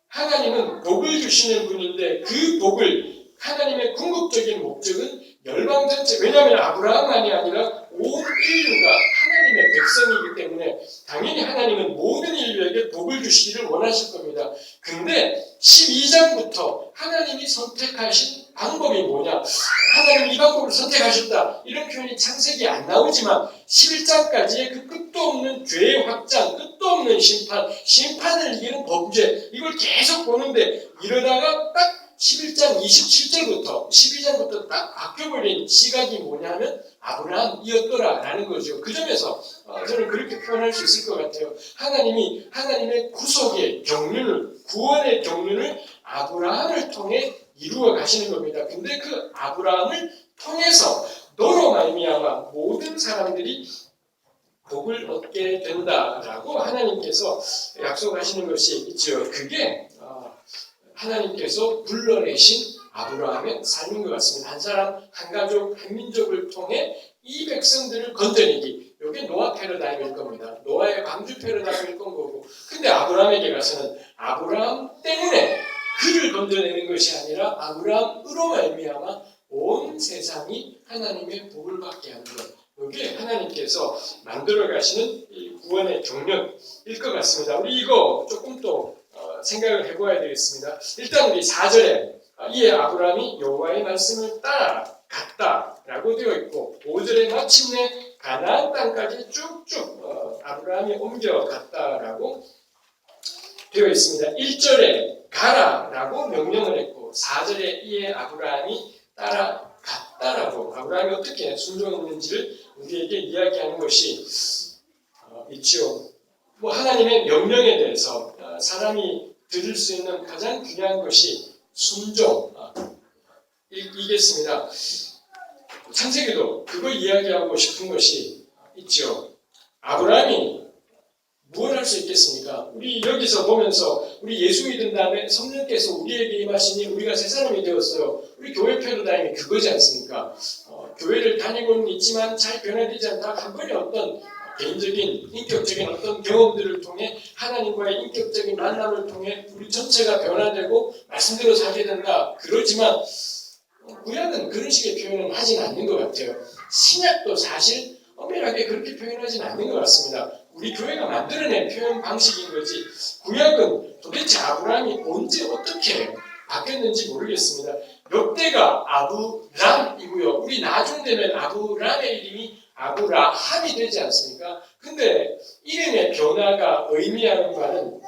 하나님은 복을 주시는 분인데 그 복을 하나님의 궁극적인 목적은 열방 전체, 왜냐하면 아브라함만이 아니라 온 인류가 하나님의 백성이기 때문에 당연히 하나님은 모든 인류에게 복을 주시기를 원하실 겁니다. 근데 12장부터 하나님이 선택하신 방법이 뭐냐? 하나님이 이 방법을 선택하셨다. 이런 표현이 창세기에 안 나오지만 11장까지의 그 끝도 없는 죄의 확장, 끝도 없는 심판을 이기는 범죄, 이걸 계속 보는데 이러다가 딱 11장 27절부터 12장부터 딱 바뀌어버린 시각이 뭐냐면 아브라함이었더라라는 거죠. 그 점에서 저는 그렇게 표현할 수 있을 것 같아요. 하나님이 하나님의 구속의 경륜을, 구원의 경륜을 아브라함을 통해 이루어 가시는 겁니다. 근데 그 아브라함을 통해서 너로 말미암아 모든 사람들이 복을 얻게 된다라고 하나님께서 약속하시는 것이 있죠. 그게 하나님께서 불러내신 아브라함의 삶인 것 같습니다. 한 사람, 한 가족, 한 민족을 통해 이 백성들을 건져내기. 이게 노아 패러다임일 겁니다. 노아의 방주 패러다임일 건 거고. 근데 아브라함에게 가서는 아브라함 때문에 그를 건져내는 것이 아니라 아브라함으로 말미암아 온 세상이 하나님의 복을 받게 하는 것. 이게 하나님께서 만들어 가시는 이 구원의 경륜일 것 같습니다. 우리 이거 조금 또 생각을 해봐야 되겠습니다. 일단 우리 4절에 이에 아브라함이 여호와의 말씀을 따라갔다라고 되어 있고 5절에 마침내 가나안 땅까지 쭉쭉 아브라함이 옮겨갔다라고 되어 있습니다. 1절에 가라라고 명령을 했고 4절에 이에 아브라함이 따라갔다라고 아브라함이 어떻게 순종했는지를 우리에게 이야기하는 것이 있죠. 하나님의 명령에 대해서 사람이 드릴 수 있는 가장 귀한 것이 순종이겠습니다. 창세기도 그걸 이야기하고 싶은 것이 있죠. 아브라함이 무엇 할 수 있겠습니까? 우리 여기서 보면서 우리 예수 믿은 다음에 성령께서 우리에게 임하시니 우리가 새 사람이 되었어요. 우리 교회 패러다임이 그거지 않습니까? 교회를 다니고는 있지만 잘 변화되지 않다. 한 번에 어떤 개인적인 인격적인 어떤 경험들을 통해 하나님과의 인격적인 만남을 통해 우리 전체가 변화되고 말씀대로 살게 된다. 그러지만 구약은 그런 식의 표현은 하진 않는 것 같아요. 신약도 사실 엄밀하게 그렇게 표현하진 않는 것 같습니다. 우리 교회가 만들어낸 표현 방식인 거지 구약은 도대체 아브라함이 언제 어떻게 바뀌었는지 모르겠습니다. 역대가 아브람이고요. 우리 나중 되면 아브람의 이름이 아브라함이 되지 않습니까? 근데 이름의 변화가 의미하는 바는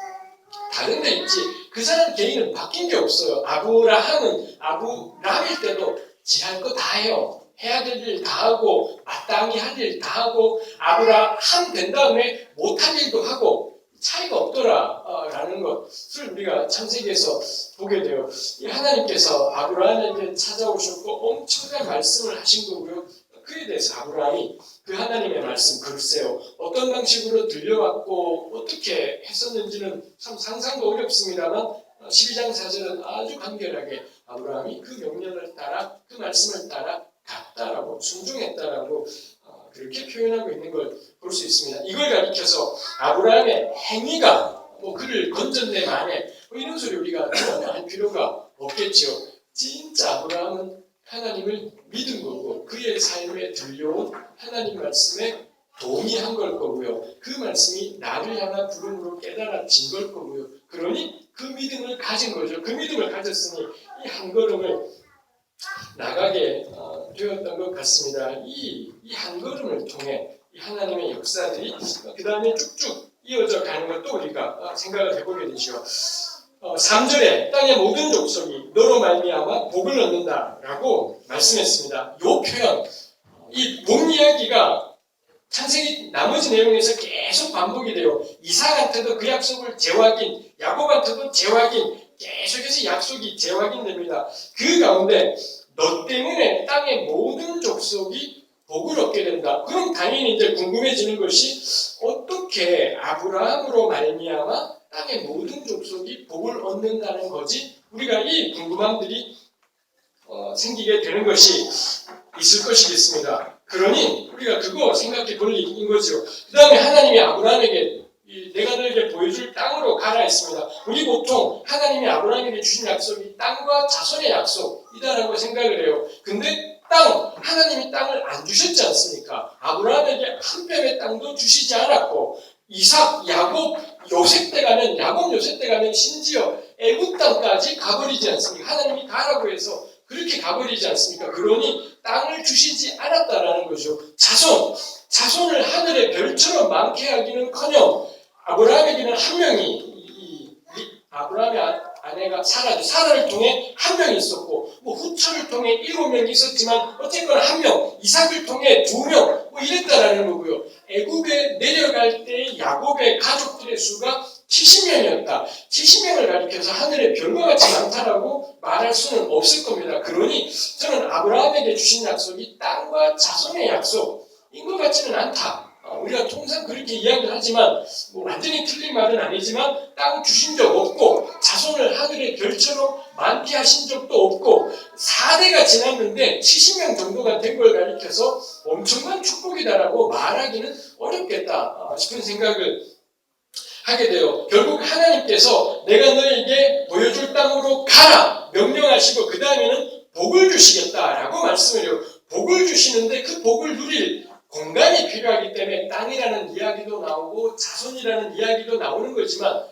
다른 데 있지 그 사람 개인은 바뀐 게 없어요. 아브라함은 아브람일 때도 지 할 거 다 해요. 해야 될 일 다 하고 마땅히 할 일 다 하고 아브라함 된 다음에 못할 일도 하고 차이가 없더라 라는 것을 우리가 창세기에서 보게 돼요. 하나님께서 아브라함에게 찾아오셨고 엄청난 말씀을 하신 거고요. 그에 대해서 아브라함이 그 하나님의 말씀 글쎄요 어떤 방식으로 들려왔고 어떻게 했었는지는 참 상상도 어렵습니다만 12장 4절은 아주 간결하게 아브라함이 그 명령을 따라 그 말씀을 따라 갔다라고 순종했다라고 그렇게 표현하고 있는 걸 볼 수 있습니다. 이걸 가리켜서 아브라함의 행위가 그를 건졌네 마네 이런 소리 우리가 전혀 할 필요가 없겠죠. 진짜 아브라함은 하나님을 믿은 거고 그의 삶에 들려온 하나님 말씀에 동의한 걸 거고요. 그 말씀이 나를 향한 부름으로 깨달아진 걸 거고요. 그러니 그 믿음을 가진 거죠. 그 믿음을 가졌으니 이 한 걸음을 나가게 되었던 것 같습니다. 이 한 걸음을 통해 이 하나님의 역사들이 그 다음에 쭉쭉 이어져 가는 것도 우리가 생각을 해보게 되죠. 3절에 땅의 모든 족속이 너로 말미암아 복을 얻는다라고 말씀했습니다. 이 표현, 이 복 이야기가 창세기 나머지 내용에서 계속 반복이 돼요. 이삭한테도 그 약속을 재확인, 야곱한테도 재확인, 계속해서 약속이 재확인됩니다. 그 가운데 너 때문에 땅의 모든 족속이 복을 얻게 된다. 그럼 당연히 이제 궁금해지는 것이 어떻게 아브라함으로 말미암아 땅의 모든 족속이 복을 얻는다는 거지? 우리가 이 궁금함들이 생기게 되는 것이 있을 것이겠습니다. 그러니 우리가 그거 생각해 볼 일인 거죠. 그 다음에 하나님이 아브라함에게 내가 너에게 보여줄 땅으로 가라 했습니다. 우리 보통 하나님이 아브라함에게 주신 약속이 땅과 자손의 약속이다라고 생각을 해요. 근데 하나님이 땅을 안 주셨지 않습니까? 아브라함에게 한 뼘의 땅도 주시지 않았고 이삭, 야곱, 요셉 때 가면 심지어 애굽 땅까지 가버리지 않습니까? 하나님이 가라고 해서 그렇게 가버리지 않습니까? 그러니 땅을 주시지 않았다라는 거죠. 자손을 하늘의 별처럼 많게 하기는커녕 아브라함에게는 한 명이 아브라함의 아내가 사라를 통해 한 명이 있었고 후처를 통해 7명이 있었지만 어쨌거나 한 명, 이삭을 통해 2명 이랬다라는 거고요. 애굽에 내려갈 때 야곱의 가족들의 수가 70명이었다. 70명을 가리켜서 하늘의 별과 같이 많다라고 말할 수는 없을 겁니다. 그러니 저는 아브라함에게 주신 약속이 땅과 자손의 약속인 것 같지는 않다. 우리가 통상 그렇게 이야기를 하지만 완전히 틀린 말은 아니지만 땅 주신 적 없고 자손을 하늘의 별처럼 많게 하신 적도 없고 4대가 지났는데 70명 정도가 된 걸 가리켜서 엄청난 축복이다라고 말하기는 어렵겠다 싶은 생각을 하게 돼요. 결국 하나님께서 내가 너에게 보여줄 땅으로 가라 명령하시고 그 다음에는 복을 주시겠다라고 말씀을 해요. 복을 주시는데 그 복을 누릴 공간이 필요하기 때문에 땅이라는 이야기도 나오고 자손이라는 이야기도 나오는 거지만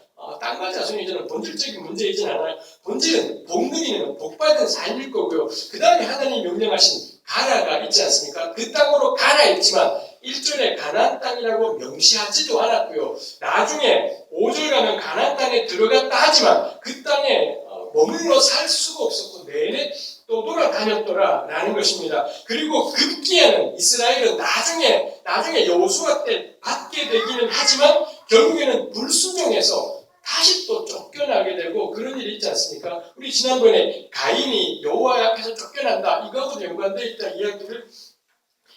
땅과 자손이 저는 본질적인 문제이진 않아요. 본질은 복 누리는 복받은 삶일 거고요. 그 다음에 하나님이 명령하신 가라가 있지 않습니까? 그 땅으로 가라 했지만 1절에 가나안 땅이라고 명시하지도 않았고요. 나중에 5절 가면 가나안 땅에 들어갔다 하지만 그 땅에 머물러 살 수가 없었고 내내 또 돌아다녔더라라는 것입니다. 그리고 급기야는 이스라엘은 나중에 여호수아 때 받게 되기는 하지만 결국에는 불순종해서 다시 또 쫓겨나게 되고 그런 일이 있지 않습니까? 우리 지난번에 가인이 여호와 앞에서 쫓겨난다 이거하고 연관되어 있다 이야기를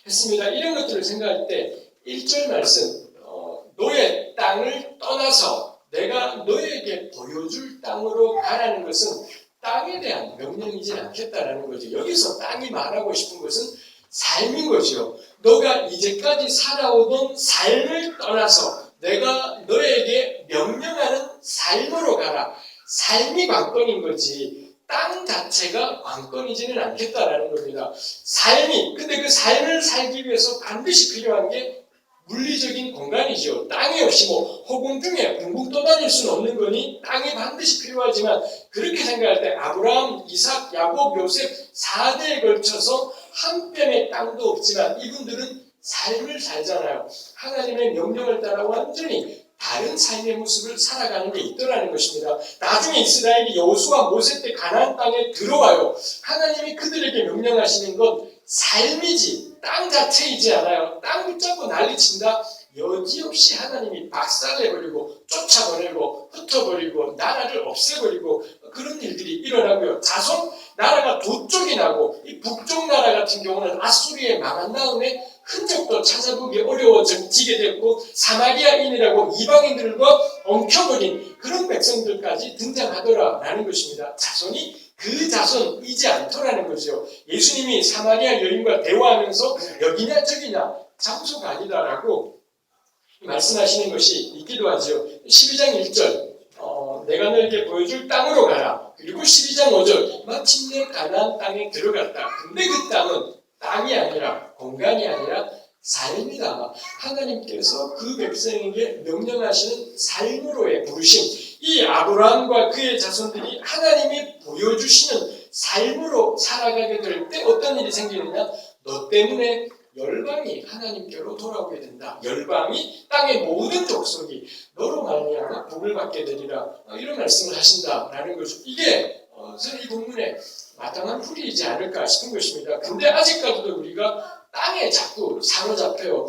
했습니다. 이런 것들을 생각할 때 1절 말씀 너의 땅을 떠나서 내가 너에게 보여줄 땅으로 가라는 것은 땅에 대한 명령이지 않겠다라는 거죠. 여기서 땅이 말하고 싶은 것은 삶인 거죠. 너가 이제까지 살아오던 삶을 떠나서 내가 너에게 명령하는 삶으로 가라. 삶이 관건인 거지 땅 자체가 관건이지는 않겠다라는 겁니다. 삶이 근데 그 삶을 살기 위해서 반드시 필요한 게 물리적인 공간이죠. 땅이 없이 허공 중에 붕붕 떠다닐 수는 없는 거니 땅이 반드시 필요하지만 그렇게 생각할 때 아브라함, 이삭, 야곱, 요셉 4대에 걸쳐서 한 뼘의 땅도 없지만 이분들은 삶을 살잖아요. 하나님의 명령을 따라 완전히 다른 삶의 모습을 살아가는 게 있더라는 것입니다. 나중에 이스라엘이 여호수아 모세 때 가나안 땅에 들어와요. 하나님이 그들에게 명령하시는 건 삶이지 땅 자체이지 않아요. 땅 붙잡고 난리친다. 여지없이 하나님이 박살내버리고 쫓아버리고 흩어버리고 나라를 없애버리고 그런 일들이 일어나고요. 자손 나라가 두 쪽이 나고 이 북쪽 나라 같은 경우는 아수리에 망한 다음에 흔적도 찾아보기 어려워지게 됐고 사마리아인이라고 이방인들과 엉켜버린 그런 백성들까지 등장하더라라는 것입니다. 자손이 그 자손이지 않더라는 거죠. 예수님이 사마리아 여인과 대화하면서 여기냐 저기냐 장소가 아니다라고 말씀하시는 것이 있기도 하죠. 12장 1절 내가 너에게 보여줄 땅으로 가라. 그리고 12장 5절 마침내 가나안 땅에 들어갔다. 근데 그 땅은 땅이 아니라 공간이 아니라 삶이다. 하나님께서 그 백성에게 명령하시는 삶으로의 부르심 이 아브라함과 그의 자손들이 하나님이 보여주시는 삶으로 살아가게 될 때 어떤 일이 생기느냐 너 때문에 열방이 하나님께로 돌아오게 된다. 열방이 땅의 모든 족속이 너로 말미암아 복을 받게 되리라. 이런 말씀을 하신다라는 거죠. 이게 이 본문에 마땅한 풀이이지 않을까 싶은 것입니다. 근데 아직까지도 우리가 땅에 자꾸 사로잡혀요.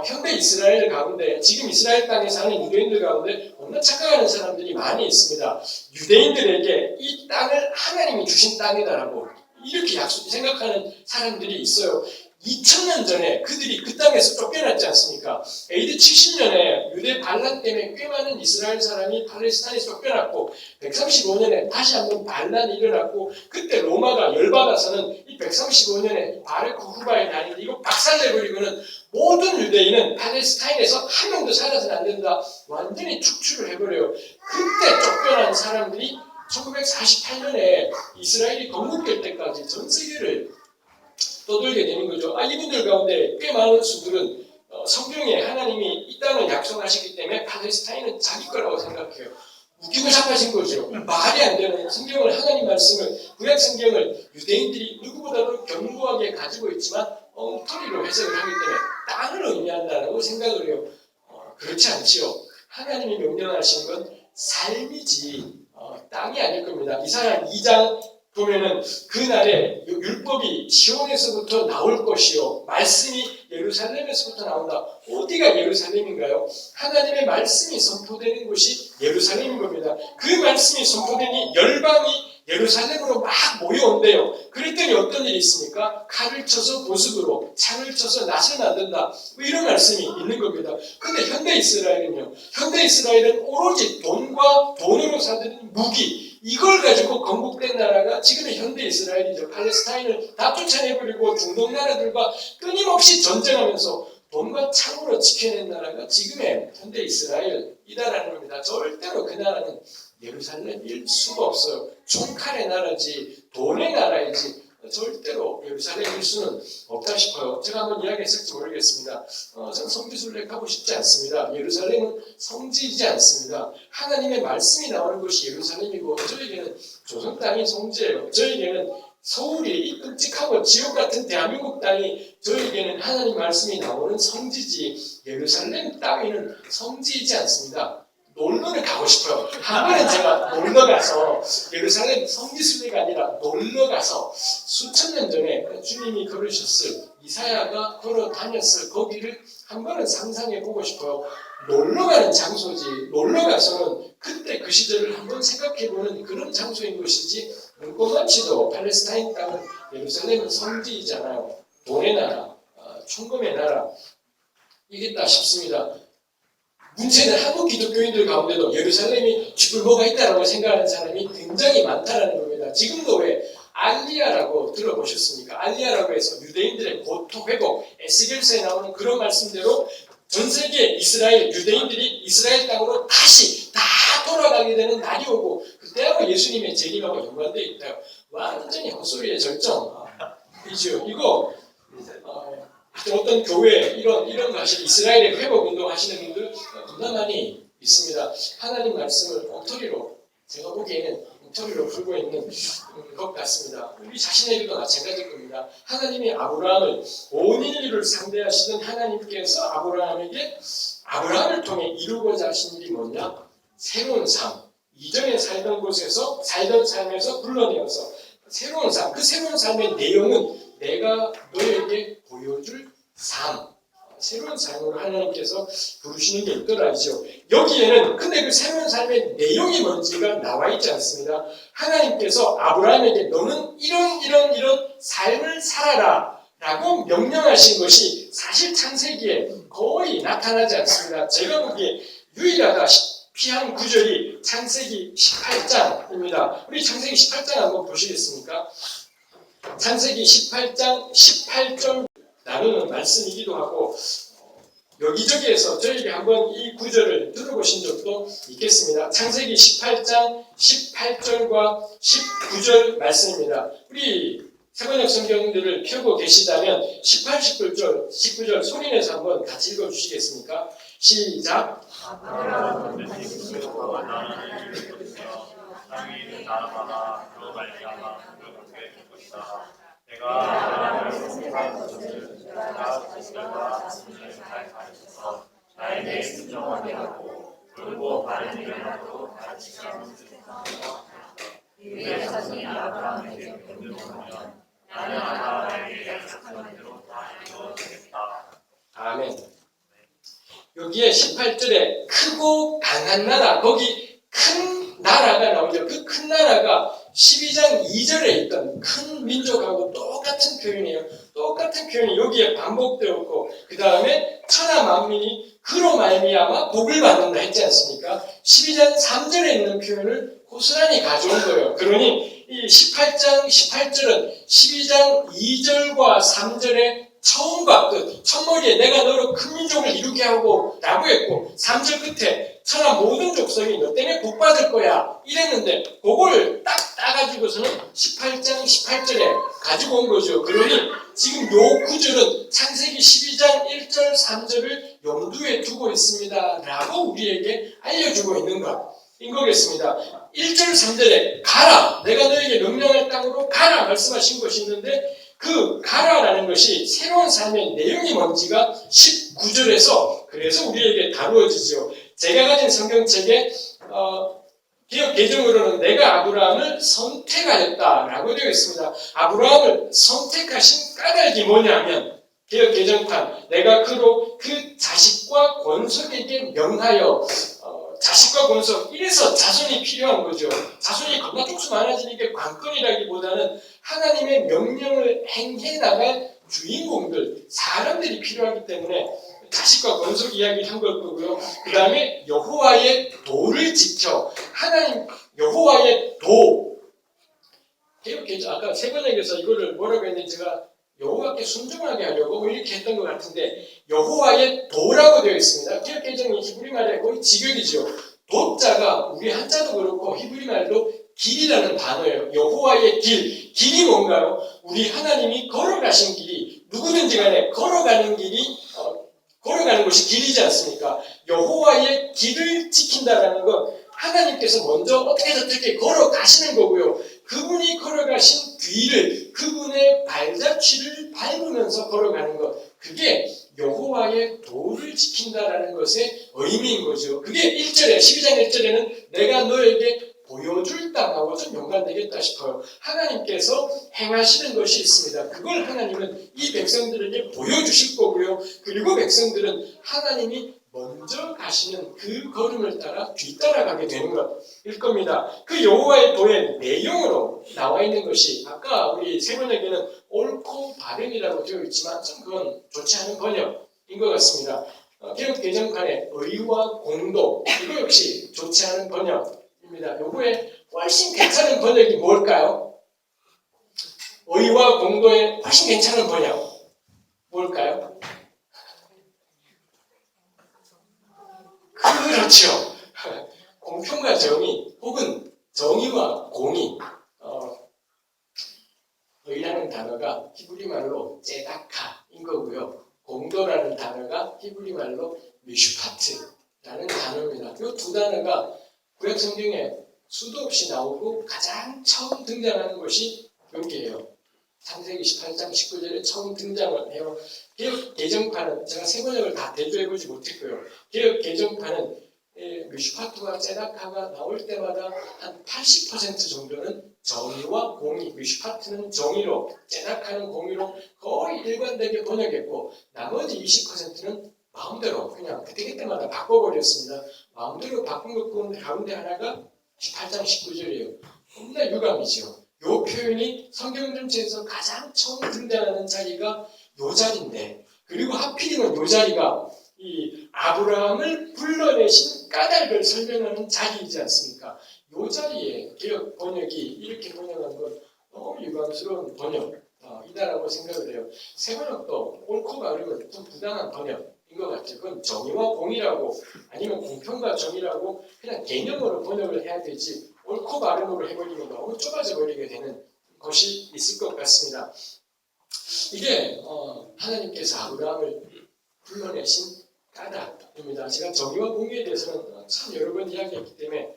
현대 이스라엘 가운데 지금 이스라엘 땅에 사는 유대인들 가운데 너무나 착각하는 사람들이 많이 있습니다. 유대인들에게 이 땅을 하나님이 주신 땅이다라고 이렇게 생각하는 사람들이 있어요. 2000년 전에 그들이 그 땅에서 쫓겨났지 않습니까? AD 70년에 유대 반란 때문에 꽤 많은 이스라엘 사람이 팔레스타인에서 쫓겨났고 135년에 다시 한번 반란이 일어났고 그때 로마가 열받아서는 이 135년에 바르크 후바에 다니는 이거 박살내버리고는 모든 유대인은 팔레스타인에서 한 명도 살아서는 안 된다. 완전히 축출을 해버려요. 그때 쫓겨난 사람들이 1948년에 이스라엘이 건국될 때까지 전 세계를 떠돌게 되는 거죠. 이분들 가운데 꽤 많은 수들은 성경에 하나님이 이 땅을 약속하시기 때문에 팔레스타인은 자기 거라고 생각해요. 웃기고 자빠진 거죠. 말이 안 되는 성경을 하나님 말씀을 구약 성경을 유대인들이 누구보다도 견고하게 가지고 있지만 엉터리로 해석을 하기 때문에 땅을 의미한다고 생각을 해요. 그렇지 않지요. 하나님이 명령하신 건 삶이지 땅이 아닐 겁니다. 이사야 2장 보면은 그날에 율법이 시온에서부터 나올 것이요 말씀이 예루살렘에서부터 나온다. 어디가 예루살렘인가요? 하나님의 말씀이 선포되는 곳이 예루살렘인 겁니다. 그 말씀이 선포되니 열방이 예루살렘으로 막 모여온대요. 그랬더니 어떤 일이 있습니까? 칼을 쳐서 보습으로, 창을 쳐서 낫을 만든다. 이런 말씀이 있는 겁니다. 근데 현대 이스라엘은요. 현대 이스라엘은 오로지 돈과 돈으로 사는 무기 이걸 가지고 건국된 나라가 지금의 현대 이스라엘이죠. 팔레스타인을 다 쫓아내버리고 중동 나라들과 끊임없이 전쟁하면서 돈과 창으로 지켜낸 나라가 지금의 현대 이스라엘이다라는 겁니다. 절대로 그 나라는 예루살렘일 수가 없어요. 총칼의 나라지 돈의 나라이지 절대로 예루살렘일 수는 없다 싶어요. 제가 한번 이야기했을지 모르겠습니다. 저는 성지순례 가고 싶지 않습니다. 예루살렘은 성지이지 않습니다. 하나님의 말씀이 나오는 곳이 예루살렘이고 저에게는 조선 땅이 성지예요. 저에게는 서울이 이 끔찍하고 지옥 같은 대한민국 땅이 저에게는 하나님 말씀이 나오는 성지지 예루살렘 땅에는 성지이지 않습니다. 놀러를 가고 싶어요. 한 번은 제가 놀러 가서 예루살렘 성지순례가 아니라 놀러 가서 수천 년 전에 주님이 걸으셨을 이사야가 걸어 다녔을 거기를 한 번은 상상해 보고 싶어요. 놀러 가는 장소지. 놀러 가서는 그때 그 시절을 한번 생각해 보는 그런 장소인 것이지, 눈꽃만치도 팔레스타인 땅은 예루살렘은 성지이잖아요. 돈의 나라, 충금의 나라 이겠다 싶습니다. 문제는 한국 기독교인들 가운데도 예루살렘이 죽을 뭐가 있다라고 생각하는 사람이 굉장히 많다라는 겁니다. 지금도 왜 알리야라고 들어보셨습니까? 알리야라고 해서 유대인들의 고통 회복, 에스겔서에 나오는 그런 말씀대로 전 세계 이스라엘 유대인들이 이스라엘 땅으로 다시 다 돌아가게 되는 날이 오고, 그때하고 예수님의 재림하고 연관되어 있다. 완전히 헛소리의 절정. 이죠. 이거 어떤 교회 이런 거 하시는 이스라엘의 회복 운동 하시는 분들 너무나 많이 있습니다. 하나님 말씀을 엉터리로, 제가 보기에는 엉터리로 풀고 있는 것 같습니다. 우리 자신에게도 마찬가지일 겁니다. 하나님이 아브라함을, 온 인류를 상대하시던 하나님께서 아브라함을 통해 이루고자 하신 일이 뭐냐? 새로운 삶. 이전에 살던 곳에서, 살던 삶에서 불러내어서 새로운 삶. 그 새로운 삶의 내용은 내가 너에게 보여줄 삶, 새로운 삶으로 하나님께서 부르시는 게 있더라죠. 여기에는 근데 그 새로운 삶의 내용이 뭔지가 나와 있지 않습니다. 하나님께서 아브라함에게 너는 이런 삶을 살아라 라고 명령하신 것이 사실 창세기에 거의 나타나지 않습니다. 제가 보기에 유일하다시피 한 구절이 창세기 18장입니다. 우리 창세기 18장 한번 보시겠습니까? 창세기 18장 18절 나누는 말씀이기도 하고, 여기저기에서 저에게 한번 이 구절을 들어보신 적도 있겠습니다. 창세기 18장 18절과 19절 말씀입니다. 우리 세번역 성경들을 펴고 계시다면 18, 19절 소리내서 한번 같이 읽어주시겠습니까? 시작! 아브라함은 다시 여호와 나라를 이루었으며 땅에 있는 나라마다 그로 말미암아 그렇게 될 것이다. 내가 아브라함을 선택할 것을 그가 자식과 자손을 잘 가르쳐서 나에게 순종하게 하고 돌고 바른 일을 하도록 가르치라는 뜻이다. 이후에 자손이 아브라함에게 변명하면 나는 아브라함에게 약속한 대로 다 이루어주겠다. 아멘. 여기에 18절에 크고 강한 나라, 거기 큰 나라가 나오죠. 그 큰 나라가 12장 2절에 있던 큰 민족하고 똑같은 표현이에요. 똑같은 표현이 여기에 반복되었고, 그 다음에 천하 만민이 그로 말미암아 복을 받는다 했지 않습니까? 12장 3절에 있는 표현을 고스란히 가져온 거예요. 그러니 이 18장 18절은 12장 2절과 3절의 처음과 끝, 첫머리에 내가 너로 큰 민족을 이루게 하고 라고 했고, 3절 끝에 천하 모든 족속이 너 때문에 복 받을 거야 이랬는데, 그걸 딱 따가지고서는 18장 18절에 가지고 온 거죠. 그러니 지금 요 구절은 창세기 12장 1절 3절을 염두에 두고 있습니다 라고 우리에게 알려주고 있는 것인 거겠습니다. 1절 3절에 가라, 내가 너에게 명령할 땅으로 가라 말씀하신 것이 있는데, 그 가라라는 것이 새로운 삶의 내용이 뭔지가 19절에서 그래서 우리에게 다루어지죠. 제가 가진 성경책에 기억 개정으로는 내가 아브라함을 선택하였다라고 되어 있습니다. 아브라함을 선택하신 까닭이 뭐냐면, 기억 개정판 내가 그로 그 자식과 권속에게 명하여, 자식과 권속, 이래서 자손이 필요한 거죠. 자손이 겁나 쪽수 많아지는 게 관건이라기보다는 하나님의 명령을 행해 나갈 주인공들, 사람들이 필요하기 때문에 자식과 권속 이야기를 한 걸 거고요. 그 다음에 여호와의 도를 지켜, 하나님 여호와의 도, 아까 세 번역에서 이거를 뭐라고 했는지 제가 여호와께 순종하게 하려고 이렇게 했던 것 같은데, 여호와의 도라고 되어 있습니다. 기억개정이 히브리 말에 거의 직역이죠. 도자가 우리 한자도 그렇고 히브리 말도 길이라는 단어예요. 여호와의 길이 뭔가요? 우리 하나님이 걸어가신 길이, 누구든지 간에 걸어가는 것이 길이지 않습니까? 여호와의 길을 지킨다라는 건 하나님께서 먼저 어떻게 걸어가시는 거고요. 그분이 걸어가신 뒤를, 그분의 발자취를 밟으면서 걸어가는 것, 그게 여호와의 도를 지킨다라는 것의 의미인 거죠. 그게 1절에, 12장 1절에는 내가 너에게 보여줄 땅하고 좀 연관되겠다 싶어요. 하나님께서 행하시는 것이 있습니다. 그걸 하나님은 이 백성들에게 보여주실 거고요. 그리고 백성들은 하나님이 먼저 가시는 그 걸음을 따라 뒤따라가게 되는 것일 겁니다. 그 여호와의 도의 내용으로 나와 있는 것이 아까 우리 세 번역에는 옳고 바른이라고 되어 있지만 좀 그건 좋지 않은 번역인 것 같습니다. 개역 개정판에 의와 공도 이거 역시 좋지 않은 번역입니다. 요거에 훨씬 괜찮은 번역이 뭘까요? 의와 공도에 훨씬 괜찮은 번역 뭘까요? 그렇죠. 공평과 정의 혹은 정의와 공의 의라는 단어가 히브리 말로 제다카인 거고요. 공도라는 단어가 히브리 말로 미슈파트라는 단어입니다. 이 두 단어가 구약 성경에 수도 없이 나오고 가장 처음 등장하는 것이 여기예요. 창세기 18장 19절에 처음 등장을 해요. 개역 개정판은 제가 세 번역을 다 대조해보지 못했고요. 개역 개정판은 미슈파트와 제다카가 나올 때마다 한 80% 정도는 정의와 공의, 미슈파트는 정의로, 제다카는 공의로 거의 일관되게 번역했고 나머지 20%는 마음대로 그냥 그때그때마다 바꿔버렸습니다. 마음대로 바꾼 것 가운데 하나가 18장 19절이에요. 너무나 유감이죠. 이 표현이 성경 전체에서 가장 처음 등장하는 자리가 이 자리인데 그리고 하필이면 이 자리가 이 아브라함을 불러내신 까닭을 설명하는 자리이지 않습니까? 이 자리에 개역 번역이 이렇게 번역한 건 너무 유감스러운 번역이다라고 생각을 해요. 새 번역도 옳고 바르면 좀 부당한 번역인 것 같아요. 그건 정의와 공의라고 아니면 공평과 정의라고 그냥 개념으로 번역을 해야 되지 옳고 바름으로 해버리면 너무 좁아져 버리게 되는 것이 있을 것 같습니다. 이게 하나님께서 아브라함을 불러내신 까닭입니다. 제가 정의와 공의에 대해서는 참 여러 번 이야기했기 때문에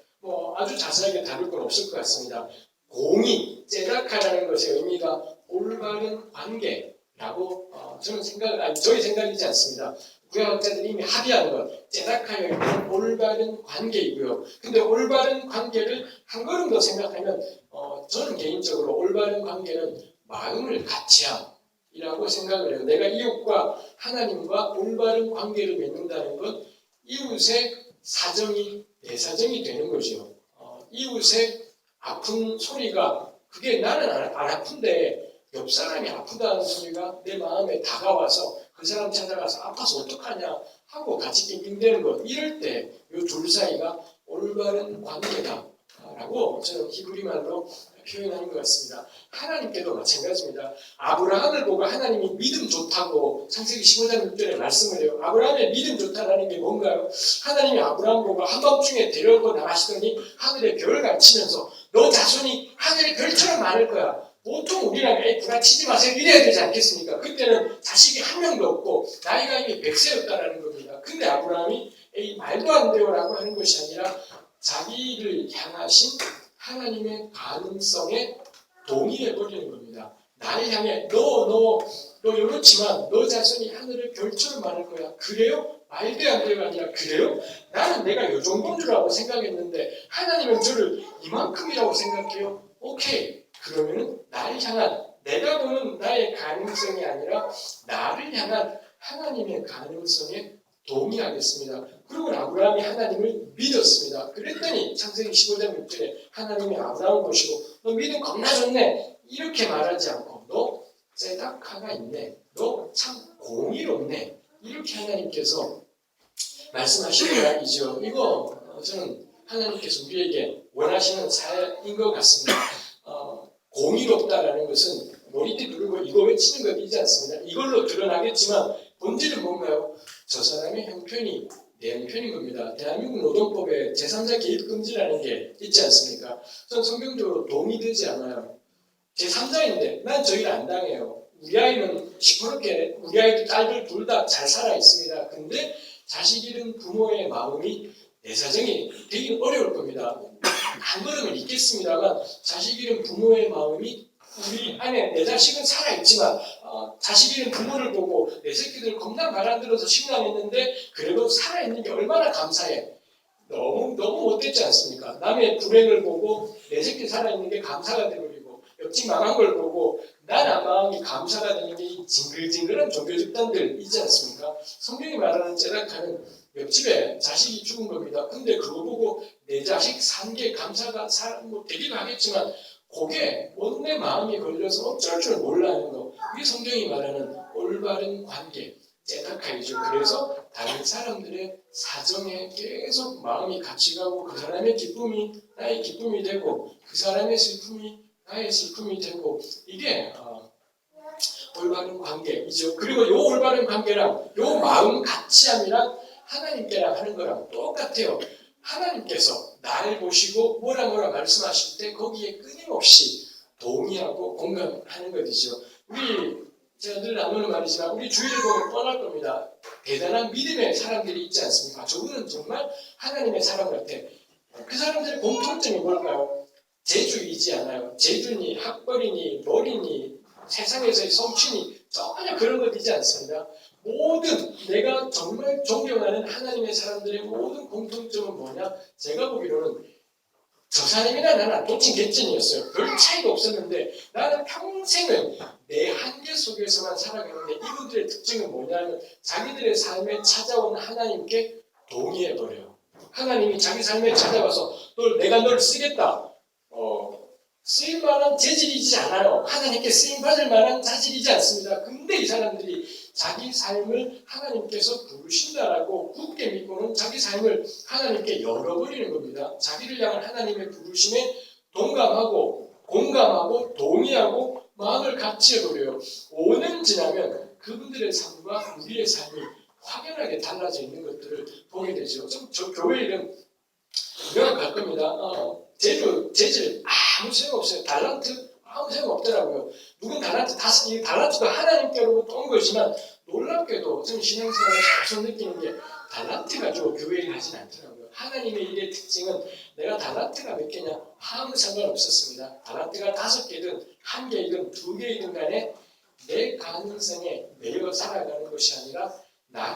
아주 자세하게 다룰 건 없을 것 같습니다. 공의, 제다카라는 것의 의미가 올바른 관계라고 저는 저희 생각이지 않습니다. 구약학자들이 이미 합의한 것, 제다카의 의미는 올바른 관계이고요. 근데 올바른 관계를 한 걸음 더 생각하면 저는 개인적으로 올바른 관계는 마음을 같이함이라고 생각을 해요. 내가 이웃과 하나님과 올바른 관계를 맺는다는 건 이웃의 사정이 내 사정이 되는 거죠. 이웃의 아픈 소리가 그게 나는 안 아픈데 옆 사람이 아프다는 소리가 내 마음에 다가와서 그 사람 찾아가서 아파서 어떡하냐 하고 같이 낑낑대는 것 이럴 때 이 둘 사이가 올바른 관계다라고 저는 히브리 말로 표현하는 것 같습니다. 하나님께도 마찬가지입니다. 아브라함을 보고 하나님이 믿음 좋다고 창세기 15장 6절에 말씀을 해요. 아브라함의 믿음 좋다라는 게 뭔가요? 하나님이 아브라함 보고 한밤중에 데려오고 나가시더니 하늘에 별을 갖추면서 너 자손이 하늘의 별처럼 많을 거야. 보통 우리랑 구라치지 마세요 이래야 되지 않겠습니까? 그때는 자식이 한 명도 없고 나이가 이미 100세였다라는 겁니다. 근데 아브라함이 말도 안 돼요라고 하는 것이 아니라 자기를 향하신 하나님의 가능성에 동의해버리는 겁니다. 나를 향해 너 이렇지만 너 자손이 하늘의 별처럼 많을 거야. 그래요? 말도 안 돼요가 아니라 그래요? 나는 내가 이 정도인 줄 알고 생각했는데 하나님은 저를 이만큼이라고 생각해요. 오케이. 그러면은 나를 향한 내가 보는 나의 가능성이 아니라 나를 향한 하나님의 가능성에 동의하겠습니다. 그리고 아브라함이 하나님을 믿었습니다. 그랬더니 창세기 15장 6절에 하나님이 아브라함을 보시고 너 믿음 겁나 좋네 이렇게 말하지 않고 너 제다카가 있네 너 참 공의롭네 이렇게 하나님께서 말씀하시는 이야기죠. 이거 저는 하나님께서 우리에게 원하시는 사역인 것 같습니다. 공의롭다라는 것은 머리띠 누르고 이거 외치는 것이지 않습니다. 이걸로 드러나겠지만 본질은 뭔가요? 저 사람의 형편이 내 형편인 겁니다. 대한민국 노동법에 제3자 개입 금지라는 게 있지 않습니까? 전 성경적으로 동의되지 않아요. 제3자인데 난 저 일 안 당해요. 우리 아이는 시퍼렇게 우리 아이도 딸들 둘 다 잘 살아 있습니다. 근데 자식 잃은 부모의 마음이 내 사정이 되게 어려울 겁니다. 한 걸음은 있겠습니다만 자식 잃은 부모의 마음이 우리 안에 내 자식은 살아있지만 자식 잃은 부모를 보고 내 새끼들 겁나 말 안 들어서 심란했는데 그래도 살아있는 게 얼마나 감사해. 너무 못됐지 않습니까? 남의 불행을 보고 내 새끼 살아있는 게 감사가 되버리고 옆집 망한 걸 보고 난 마음이 감사가 되는 게 이 징글징글한 종교 집단들 있지 않습니까? 성경이 말하는 제락하는 옆집에 자식이 죽은 겁니다. 근데 그거 보고 내 자식 산 게 감사가 뭐 되기도 하겠지만 그게 원내 마음이 걸려서 어쩔 줄 몰라 하는 거. 이게 성경이 말하는 올바른 관계, 제타카이죠. 그래서 다른 사람들의 사정에 계속 마음이 같이 가고 그 사람의 기쁨이 나의 기쁨이 되고 그 사람의 슬픔이 나의 슬픔이 되고 이게 올바른 관계이죠. 그리고 요 올바른 관계랑 요 마음 같이함이랑 하나님께랑 하는 거랑 똑같아요. 하나님께서 나를 보시고 뭐라 말씀하실 때 거기에 끊임없이 동의하고 공감하는 것이죠. 제가 늘 나누는 말이지만 우리 주일을 보면 뻔할 겁니다. 대단한 믿음의 사람들이 있지 않습니까? 저분은 정말 하나님의 사람 같아. 그 사람들의 공통점이 뭘까요? 재주이지 않아요. 재주니 학벌이니 머리니 세상에서의 성취니 전혀 그런 것이지 않습니다. 모든 내가 정말 존경하는 하나님의 사람들의 모든 공통점은 뭐냐? 제가 보기로는 저 사람이나 나나 도친 개찐이었어요. 별 차이가 없었는데 나는 평생을 내 한계 속에서만 살아가는데 이분들의 특징은 뭐냐면 자기들의 삶에 찾아온 하나님께 동의해버려요. 하나님이 자기 삶에 찾아와서 내가 널 쓰겠다. 쓰임만한 재질이지 않아요. 하나님께 쓰임받을 만한 자질이지 않습니다. 근데 이 사람들이 자기 삶을 하나님께서 부르신다라고 굳게 믿고는 자기 삶을 하나님께 열어버리는 겁니다. 자기를 향한 하나님의 부르심에 동감하고 공감하고 동의하고 마음을 같이 해버려요. 5년 지나면 그분들의 삶과 우리의 삶이 확연하게 달라져 있는 것들을 보게 되죠. 저 교회 이름 명확할 겁니다. 재질 아무 소용없어요. 달란트 아무 소용없더라고요. 누군 달란트 이 달란트도 하나님께로부터 온 것이지만 놀랍게도 좀 신앙생활을 계속 느끼는 게 달란트 가지고 교회 일을 하진 않더라고요. 하나님의 일의 특징은 내가 달란트가 몇 개냐 아무 상관없었습니다. 달란트가 5개든 1개이든 2개이든 간에 내 가능성에 매여 살아가는 것이 아니라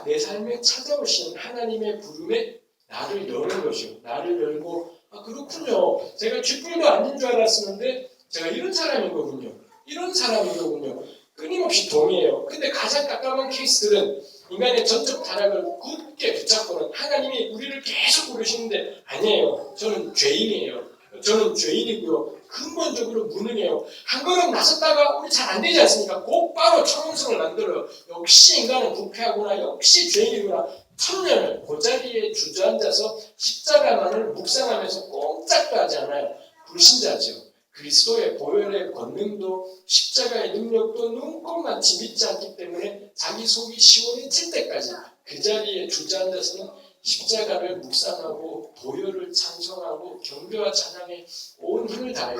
내 삶에 찾아오시는 하나님의 부름에 나를 여는 것이요. 나를 열고 그렇군요. 제가 쥐뿔도 아닌 줄 알았었는데 제가 이런 사람인 거군요. 이런 사람인 거군요. 끊임없이 동의해요. 근데 가장 깝깝한 케이스들은 인간의 전적 타락을 굳게 붙잡고는 하나님이 우리를 계속 부르시는데 아니에요. 저는 죄인이에요. 저는 죄인이고요. 근본적으로 무능해요. 한 걸음 나섰다가 우리 잘 안 되지 않습니까? 곧바로 초롱성을 만들어요. 역시 인간은 부패하구나. 역시 죄인이구나. 1000년을 그 자리에 주저앉아서 십자가만을 묵상하면서 꼼짝도 하지 않아요. 불신자죠. 그리스도의 보혈의 권능도 십자가의 능력도 눈꼽만치 믿지 않기 때문에 자기 속이 시원해질 때까지 그 자리에 주저앉아서는 십자가를 묵상하고 보혈을 찬송하고 경배와 찬양에 온 힘을 다해요.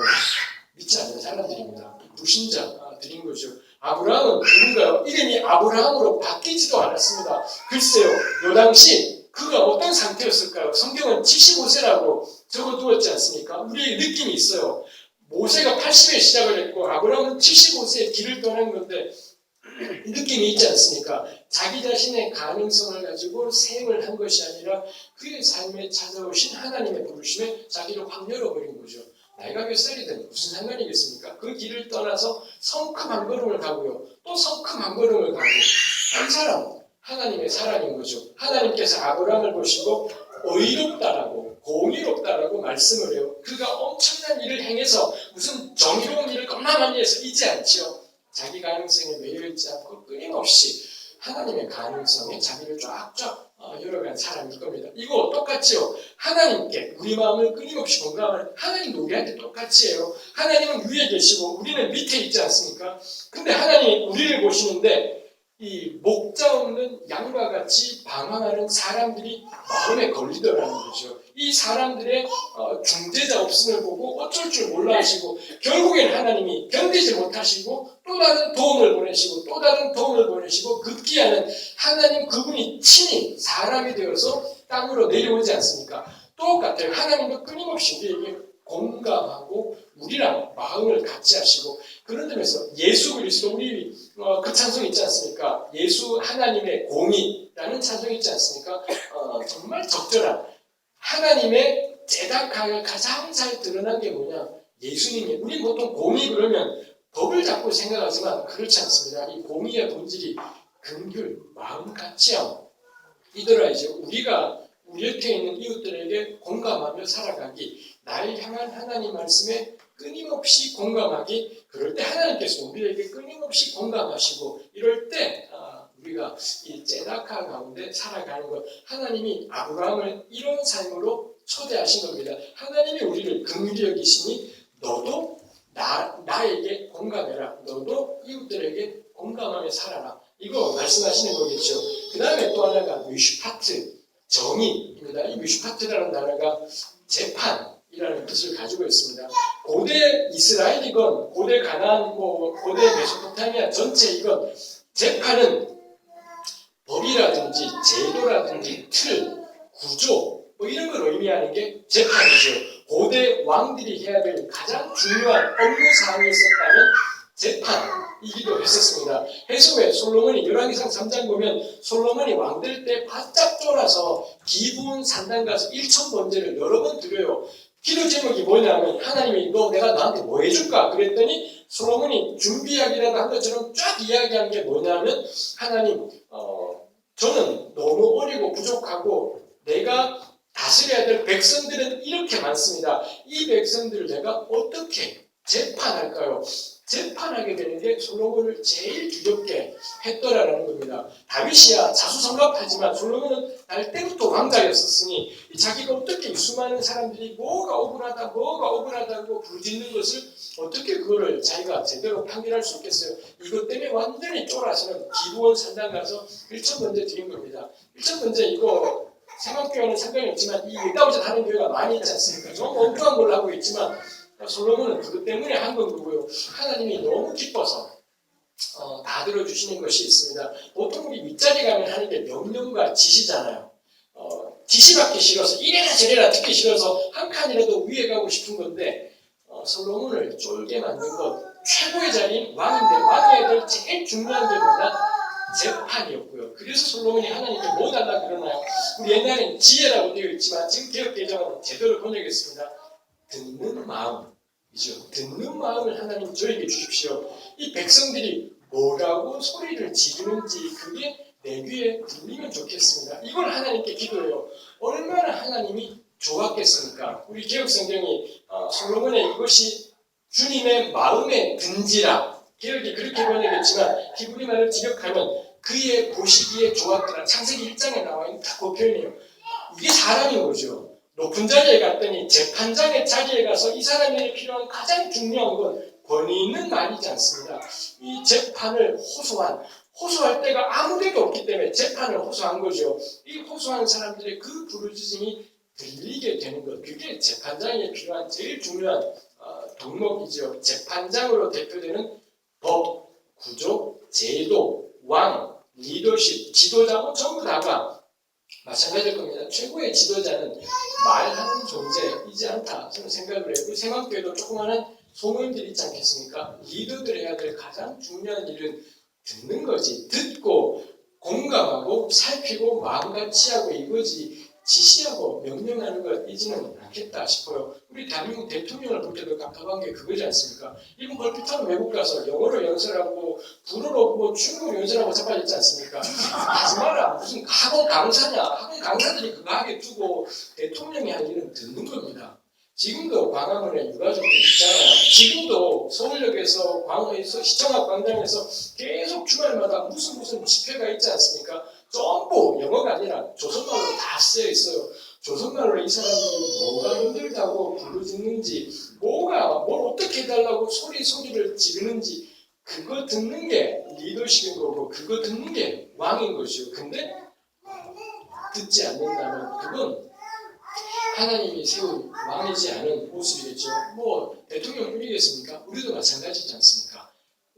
믿지 않는 사람들입니다. 불신자들인 거죠. 아브라함은 누군가요? 이름이 아브라함으로 바뀌지도 않았습니다. 글쎄요, 요 당시 그가 어떤 상태였을까요? 성경은 75세라고 적어두었지 않습니까? 우리의 느낌이 있어요. 모세가 80에 시작을 했고 아브라함은 75세에 길을 떠난 건데 느낌이 있지 않습니까? 자기 자신의 가능성을 가지고 생을 한 것이 아니라 그의 삶에 찾아오신 하나님의 부르심에 자기를 확 열어버린 거죠. 나이가 몇 살이든 무슨 상관이겠습니까? 그 길을 떠나서 성큼 한 걸음을 가고요. 또 성큼 한 걸음을 가고 이 사람 하나님의 사람인 거죠. 하나님께서 아브라함을 보시고 의롭다라고 공의롭다라고 말씀을 해요. 그가 엄청난 일을 행해서 무슨 정의로운 일을 겁나 많이 해서 이지 않지요. 자기 가능성에 매여있지 않고 끊임없이 하나님의 가능성에 자기를 쫙쫙 열어간 사람일 겁니다. 이거 똑같지요. 하나님께 우리 마음을 끊임없이 공감하는 하나님도 우리한테 똑같이 해요. 하나님은 위에 계시고 우리는 밑에 있지 않습니까? 근데 하나님이 우리를 보시는데 이 목자 없는 양과 같이 방황하는 사람들이 마음에 걸리더라는 거죠. 이 사람들의 중재자 없음을 보고 어쩔 줄 몰라 하시고 결국엔 하나님이 견디지 못하시고 또 다른 도움을 보내시고 또 다른 도움을 보내시고 급기야는 하나님 그분이 친히 사람이 되어서 땅으로 내려오지 않습니까? 똑같아요. 하나님도 끊임없이 우리에게 공감하고 우리랑 마음을 같이 하시고 그런 점에서 예수 그리스도 우리 그 찬송 있지 않습니까? 예수 하나님의 공의라는 찬송이 있지 않습니까? 정말 적절한 하나님의 제다카가 가장 잘 드러난 게 뭐냐? 예수님이. 우리 보통 공의 그러면 법을 자꾸 생각하지만 그렇지 않습니다. 이 공의의 본질이 긍휼, 마음 같지함. 이더라 이제 우리가 우리 옆에 있는 이웃들에게 공감하며 살아가기, 나를 향한 하나님 말씀에 끊임없이 공감하기. 그럴 때 하나님께서 우리에게 끊임없이 공감하시고, 이럴 때 우리가 이 제다카 가운데 살아가는 것, 하나님이 아브라함을 이런 삶으로 초대하신 겁니다. 하나님이 우리를 긍휼히 여기시니 너도 나에게 공감해라. 너도 이웃들에게 공감하며 살아라. 이거 말씀하시는 거겠죠. 그 다음에 또 하나가 미슈파트, 정의입니다. 이 미슈파트라는 단어가 재판이라는 뜻을 가지고 있습니다. 고대 이스라엘이건 고대 가나안, 고대 메소포타미아 전체이건 재판은 법이라든지 제도라든지 틀, 구조 이런 걸 의미하는 게 재판이죠. 고대 왕들이 해야 될 가장 중요한 업무 사항이 있었다면 재판이기도 했었습니다. 해석에 솔로몬이 열왕기상 3장 보면 솔로몬이 왕될 때 바짝 쫄아서 기브온 산당 가서 1000번제를 여러 번 드려요. 기도 제목이 뭐냐면 하나님이 너 내가 나한테 뭐 해줄까? 그랬더니 솔로몬이 준비하기라도 한 것처럼 쫙 이야기한 게 뭐냐면 하나님 저는 너무 어리고 부족하고 내가 다스려야 될 백성들은 이렇게 많습니다. 이 백성들을 내가 어떻게 재판할까요? 재판하게 되는 게 솔로몬을 제일 두렵게 했더라라는 겁니다. 다윗이야 자수성갑하지만 솔로몬은 날 때부터 왕자였었으니 자기가 어떻게 수많은 사람들이 뭐가 억울하다고 부르짖는 것을 어떻게 그거를 자기가 제대로 판결할 수 있겠어요? 이것 때문에 완전히 쫄아서는 기브온 산당 가서 1000번제 드린 겁니다. 1000번제 이거 생각교회는 상관이 없지만 이 일다우전 하는 교회가 많이 있지 않습니까? 좀 엉뚱한 걸 하고 있지만 솔로몬은 그것 때문에 한 건 거고요. 하나님이 너무 기뻐서 다 들어주시는 것이 있습니다. 보통 우리 윗자리 가면 하는 게 명령과 지시잖아요. 지시받기 싫어서 이래라 저래라 듣기 싫어서 한 칸이라도 위에 가고 싶은 건데 솔로몬을 쫄게 만든 것 최고의 자리인 왕인데 왕이 될 제일 중요한 게 뭐냐? 재판이었고요. 그래서 솔로몬이 하나님께 뭐 달라 그러나요? 우리 옛날엔 지혜라고 되어 있지만 지금 개혁개정은 제대로 번역했습니다. 듣는 마음이죠. 듣는 마음을 하나님 저에게 주십시오. 이 백성들이 뭐라고 소리를 지르는지 그게 내 귀에 들리면 좋겠습니다. 이걸 하나님께 기도해요. 얼마나 하나님이 좋았겠습니까? 우리 개혁성경이 솔로몬의 이것이 주님의 마음에 든지라 개혁이 그렇게 번역했지만 히브리 말을 직역하면 그의 보시기에 좋았더라. 창세기 1장에 나와 있는 딱 그 표현이에요. 이게 사람인 거죠. 높은 자리에 갔더니 재판장의 자리에 가서 이 사람에게 필요한 가장 중요한 건 권위 있는 말이지 않습니다. 이 재판을 호소할 때가 아무 데가 없기 때문에 재판을 호소한 거죠. 이 호소한 사람들의 그 부르짖음이 들리게 되는 것, 그게 재판장에 필요한 제일 중요한 덕목이죠. 재판장으로 대표되는 법, 구조, 제도, 왕, 리더십, 지도자 전부 다가 마찬가지일 겁니다. 최고의 지도자는 말하는 존재이지 않다 저는 생각을 해요. 생각교회도 조그마한 소모임들 있지 않겠습니까? 리더들이 해야 될 가장 중요한 일은 듣는 거지. 듣고 공감하고 살피고 마음같이 하고 이거지 지시하고 명령하는 것이지는 않겠다 싶어요. 우리 대한민국 대통령을 볼 때도 갑갑한 게 그거지 않습니까? 이분 걸핏하면 외국 가서 영어로 연설하고 불어로 중국어로 연설하고 자빠졌지 않습니까? 하지 마라. 무슨 학원 강사냐. 학원 강사들이 그거 하게 두고 대통령이 할 일은 듣는 겁니다. 지금도 광화문에 유가족들 있잖아요. 지금도 서울역에서 광화에서 시청각 광장에서 계속 주말마다 무슨 집회가 있지 않습니까? 전부 영어가 아니라 조선말로 다 쓰여 있어요. 조선말로 이 사람들이 뭐가 힘들다고 부르짖는지, 뭘 어떻게 해달라고 소리를 지르는지, 그거 듣는 게 리더십인 거고, 그거 듣는 게 왕인 것이요. 근데 듣지 않는다면 그건 하나님이 세운 왕이지 않은 모습이겠죠. 대통령 뿐이겠습니까? 우리도 마찬가지지 않습니까?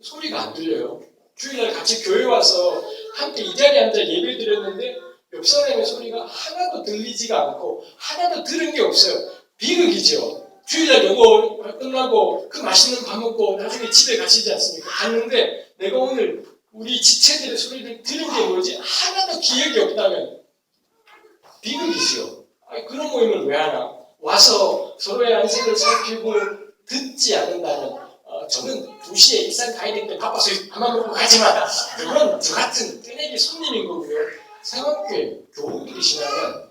소리가 안 들려요. 주일날 같이 교회 와서 함께 이 자리에 앉아 예배 드렸는데 옆 사람의 소리가 하나도 들리지가 않고 하나도 들은 게 없어요. 비극이죠. 주일날 영어 끝나고 그 맛있는 밥 먹고 나중에 집에 가시지 않습니까? 갔는데 내가 오늘 우리 지체들의 소리를 들은 게 뭐지? 하나도 기억이 없다면 비극이죠. 아니, 그런 모임을 왜 하나? 와서 서로의 안색을 살피고 듣지 않는다는 저는 2시에 일산 가야 되는데 바빠서 밥만 먹고 가지만 그건 저 같은 뜨내기 손님인 거고요. 생활교회 교우들이시라면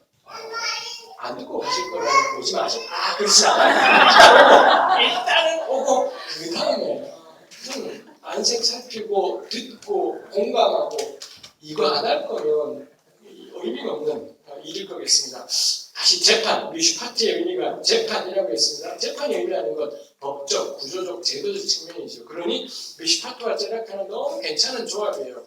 안 듣고 가실 거라고 오지 마시고 그렇지 않아요. 일단은 오고 그 다음에 안색 살피고 듣고 공감하고 이거 안 할 거면 의미가 없는 일일 거겠습니다. 다시 재판, 뮤슈파트의 의미가 재판이라고 했습니다. 재판의 의미라는 건 법적, 구조적, 제도적 측면이죠. 그러니 뮤슈파트와 제라카는 너무 괜찮은 조합이에요.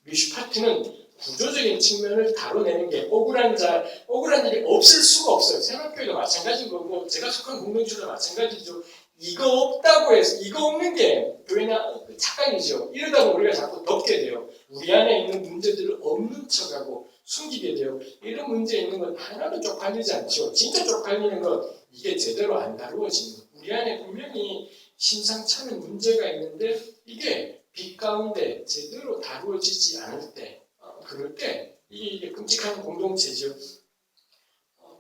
뮤슈파트는 구조적인 측면을 다뤄내는 게 억울한 일이 없을 수가 없어요. 생활교회도 마찬가지고 뭐 제가 속한 공동체도 마찬가지죠. 이거 없다고 해서 이거 없는 게 교회나 착각이죠. 이러다 보면 우리가 자꾸 덮게 돼요. 우리 안에 있는 문제들을 없는 척하고 숨기게 돼요. 이런 문제 있는 건 하나도 쪽팔리지 않죠. 진짜 쪽팔리는 건 이게 제대로 안 다루어지는 거. 우리 안에 분명히 심상찮은 문제가 있는데 이게 빛 가운데 제대로 다루어지지 않을 때 그럴 때 이게 끔찍한 공동체죠.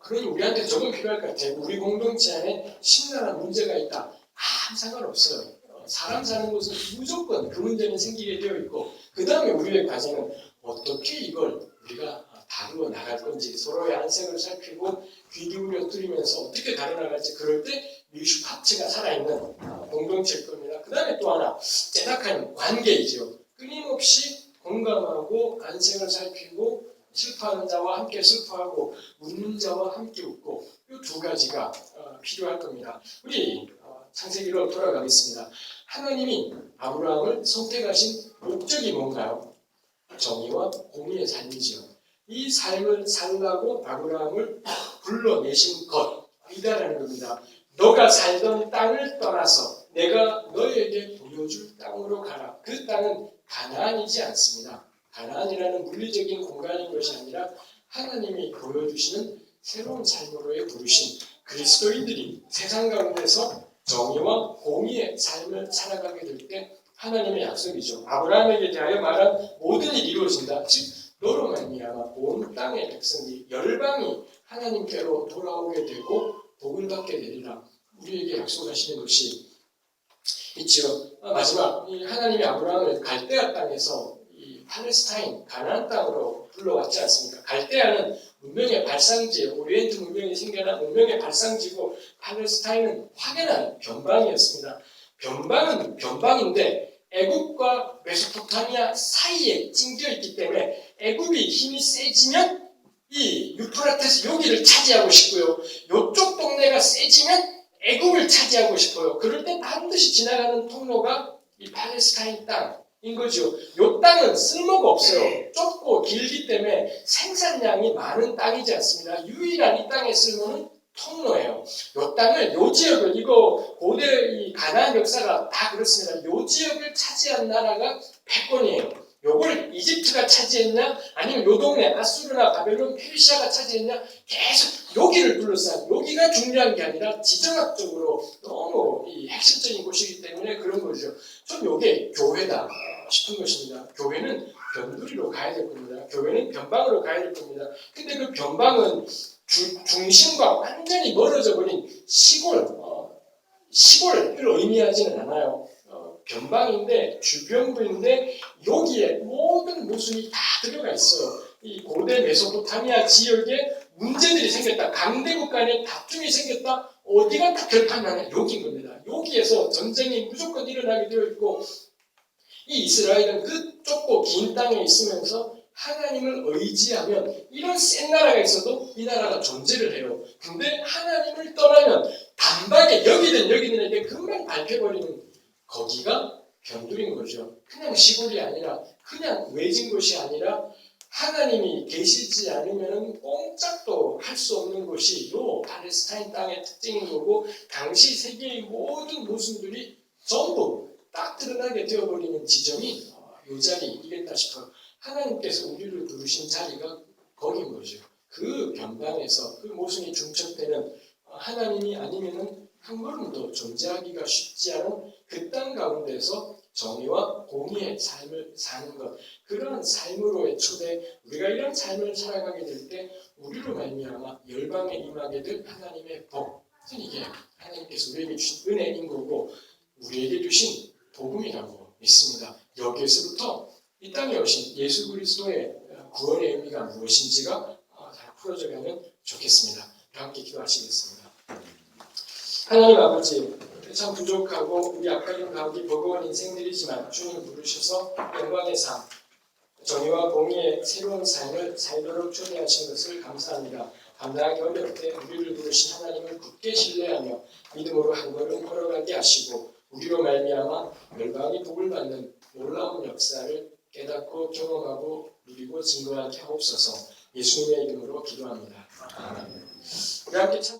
그러니 우리한테 조금 필요할 것 같아요. 우리 공동체 안에 심란한 문제가 있다. 아무 상관없어요. 사람 사는 곳은 무조건 그 문제는 생기게 되어 있고 그 다음에 우리의 과제는 어떻게 이걸 우리가 다루어 나갈 건지 서로의 안색을 살피고 귀 기울여 들으면서 어떻게 다뤄나갈지 그럴 때 뮤슈파트가 살아있는 공동체일 겁니다. 그 다음에 또 하나 제작하는 관계이죠. 끊임없이 공감하고 안색을 살피고 슬퍼하는 자와 함께 슬퍼하고 웃는 자와 함께 웃고 이 2가지가 필요할 겁니다. 우리 창세기로 돌아가겠습니다. 하나님이 아브라함을 선택하신 목적이 뭔가요? 정의와 공의의 삶이지요. 이 삶을 살라고 아브라함을 불러내신 것이다라는 겁니다. 너가 살던 땅을 떠나서 내가 너에게 보여줄 땅으로 가라. 그 땅은 가나안이지 않습니다. 가나안이라는 물리적인 공간인 것이 아니라 하나님이 보여주시는 새로운 삶으로의 부르신 그리스도인들이 세상 가운데서 정의와 공의의 삶을 살아가게 될 때 하나님의 약속이죠. 아브라함에게 대하여 말한 모든 일이 이루어진다. 즉 너로 말미암아 온 땅의 백성이 열방이 하나님께로 돌아오게 되고 복을 받게 되리라. 우리에게 약속하시는 것이 있죠. 마지막 하나님이 아브라함을 갈대아 땅에서 이 팔레스타인 가나안 땅으로 불러왔지 않습니까? 갈대아는 문명의 발상지, 오리엔트 문명이 생겨난 문명의 발상지고 팔레스타인은 확연한 변방이었습니다. 변방은 변방인데 애굽과 메소포타미아 사이에 찡겨 있기 때문에 애굽이 힘이 세지면 이 유프라테스 여기를 차지하고 싶고요. 이쪽 동네가 세지면 애굽을 차지하고 싶어요. 그럴 때 반드시 지나가는 통로가 이 팔레스타인 땅인 거죠. 이 땅은 쓸모가 없어요. 좁고 길기 때문에 생산량이 많은 땅이지 않습니다. 유일한 이 땅의 쓸모는 통로예요. 이 땅을, 이 지역을, 이거 고대 이 가나안 역사가 다 그렇습니다. 이 지역을 차지한 나라가 패권이에요. 요걸 이집트가 차지했냐 아니면 요 동네 아수르나 바벨론 페르시아가 차지했냐 계속 여기를 둘러싼 여기가 중요한 게 아니라 지정학적으로 너무 이 핵심적인 곳이기 때문에 그런 거죠. 좀 요게 교회다 싶은 것입니다. 교회는 변두리로 가야 될 겁니다. 교회는 변방으로 가야 될 겁니다. 근데 그 변방은 중심과 완전히 멀어져 버린 시골을 의미하지는 않아요. 변방인데 주변부인데 여기에 모든 모순이 다 들어가 있어요. 이 고대 메소포타미아 지역에 문제들이 생겼다. 강대국 간에 다툼이 생겼다. 어디가 다 결판나냐? 여기인 겁니다. 여기에서 전쟁이 무조건 일어나게 되어 있고 이 이스라엘은 그 좁고 긴 땅에 있으면서 하나님을 의지하면 이런 센 나라가 있어도 이 나라가 존재를 해요. 근데 하나님을 떠나면 단박에 여기든 여기든에게 금방 밟혀버리는 거기가 변두린 거죠. 그냥 시골이 아니라 그냥 외진 곳이 아니라 하나님이 계시지 않으면 꼼짝도 할 수 없는 곳이 요 팔레스타인 땅의 특징인 거고 당시 세계의 모든 모순들이 전부 딱 드러나게 되어버리는 지점이 요 자리이겠다 싶어요. 하나님께서 우리를 부르신 자리가 거긴 거죠. 그 변방에서 그 모순이 중첩되는 하나님이 아니면은 한 걸음도 존재하기가 쉽지 않은 그 땅 가운데서 정의와 공의의 삶을 사는 것, 그런 삶으로의 초대, 우리가 이런 삶을 살아가게 될 때 우리로 말미암아 열방에 임하게 될 하나님의 복, 이게 하나님께서 우리에게 주신 은혜인 거고 우리에게 주신 복음이라고 믿습니다. 여기에서부터 이 땅에 오신 예수 그리스도의 구원의 의미가 무엇인지가 잘 풀어져가면 좋겠습니다. 함께 기도하시겠습니다. 하나님 아버지, 참 부족하고 우리 악하고 가기 버거운 인생들이지만 주님 부르셔서 영광의 삶, 정의와 공의의 새로운 삶을 살도록 초대하신 것을 감사합니다. 감당하기 어려울 때 우리를 부르신 하나님을 굳게 신뢰하며 믿음으로 한 걸음 걸어가게 하시고 우리로 말미암아 열방이 복을 받는 놀라운 역사를 깨닫고 경험하고 누리고 증거하게 하옵소서. 예수님의 이름으로 기도합니다. 아멘. 우리 함께 참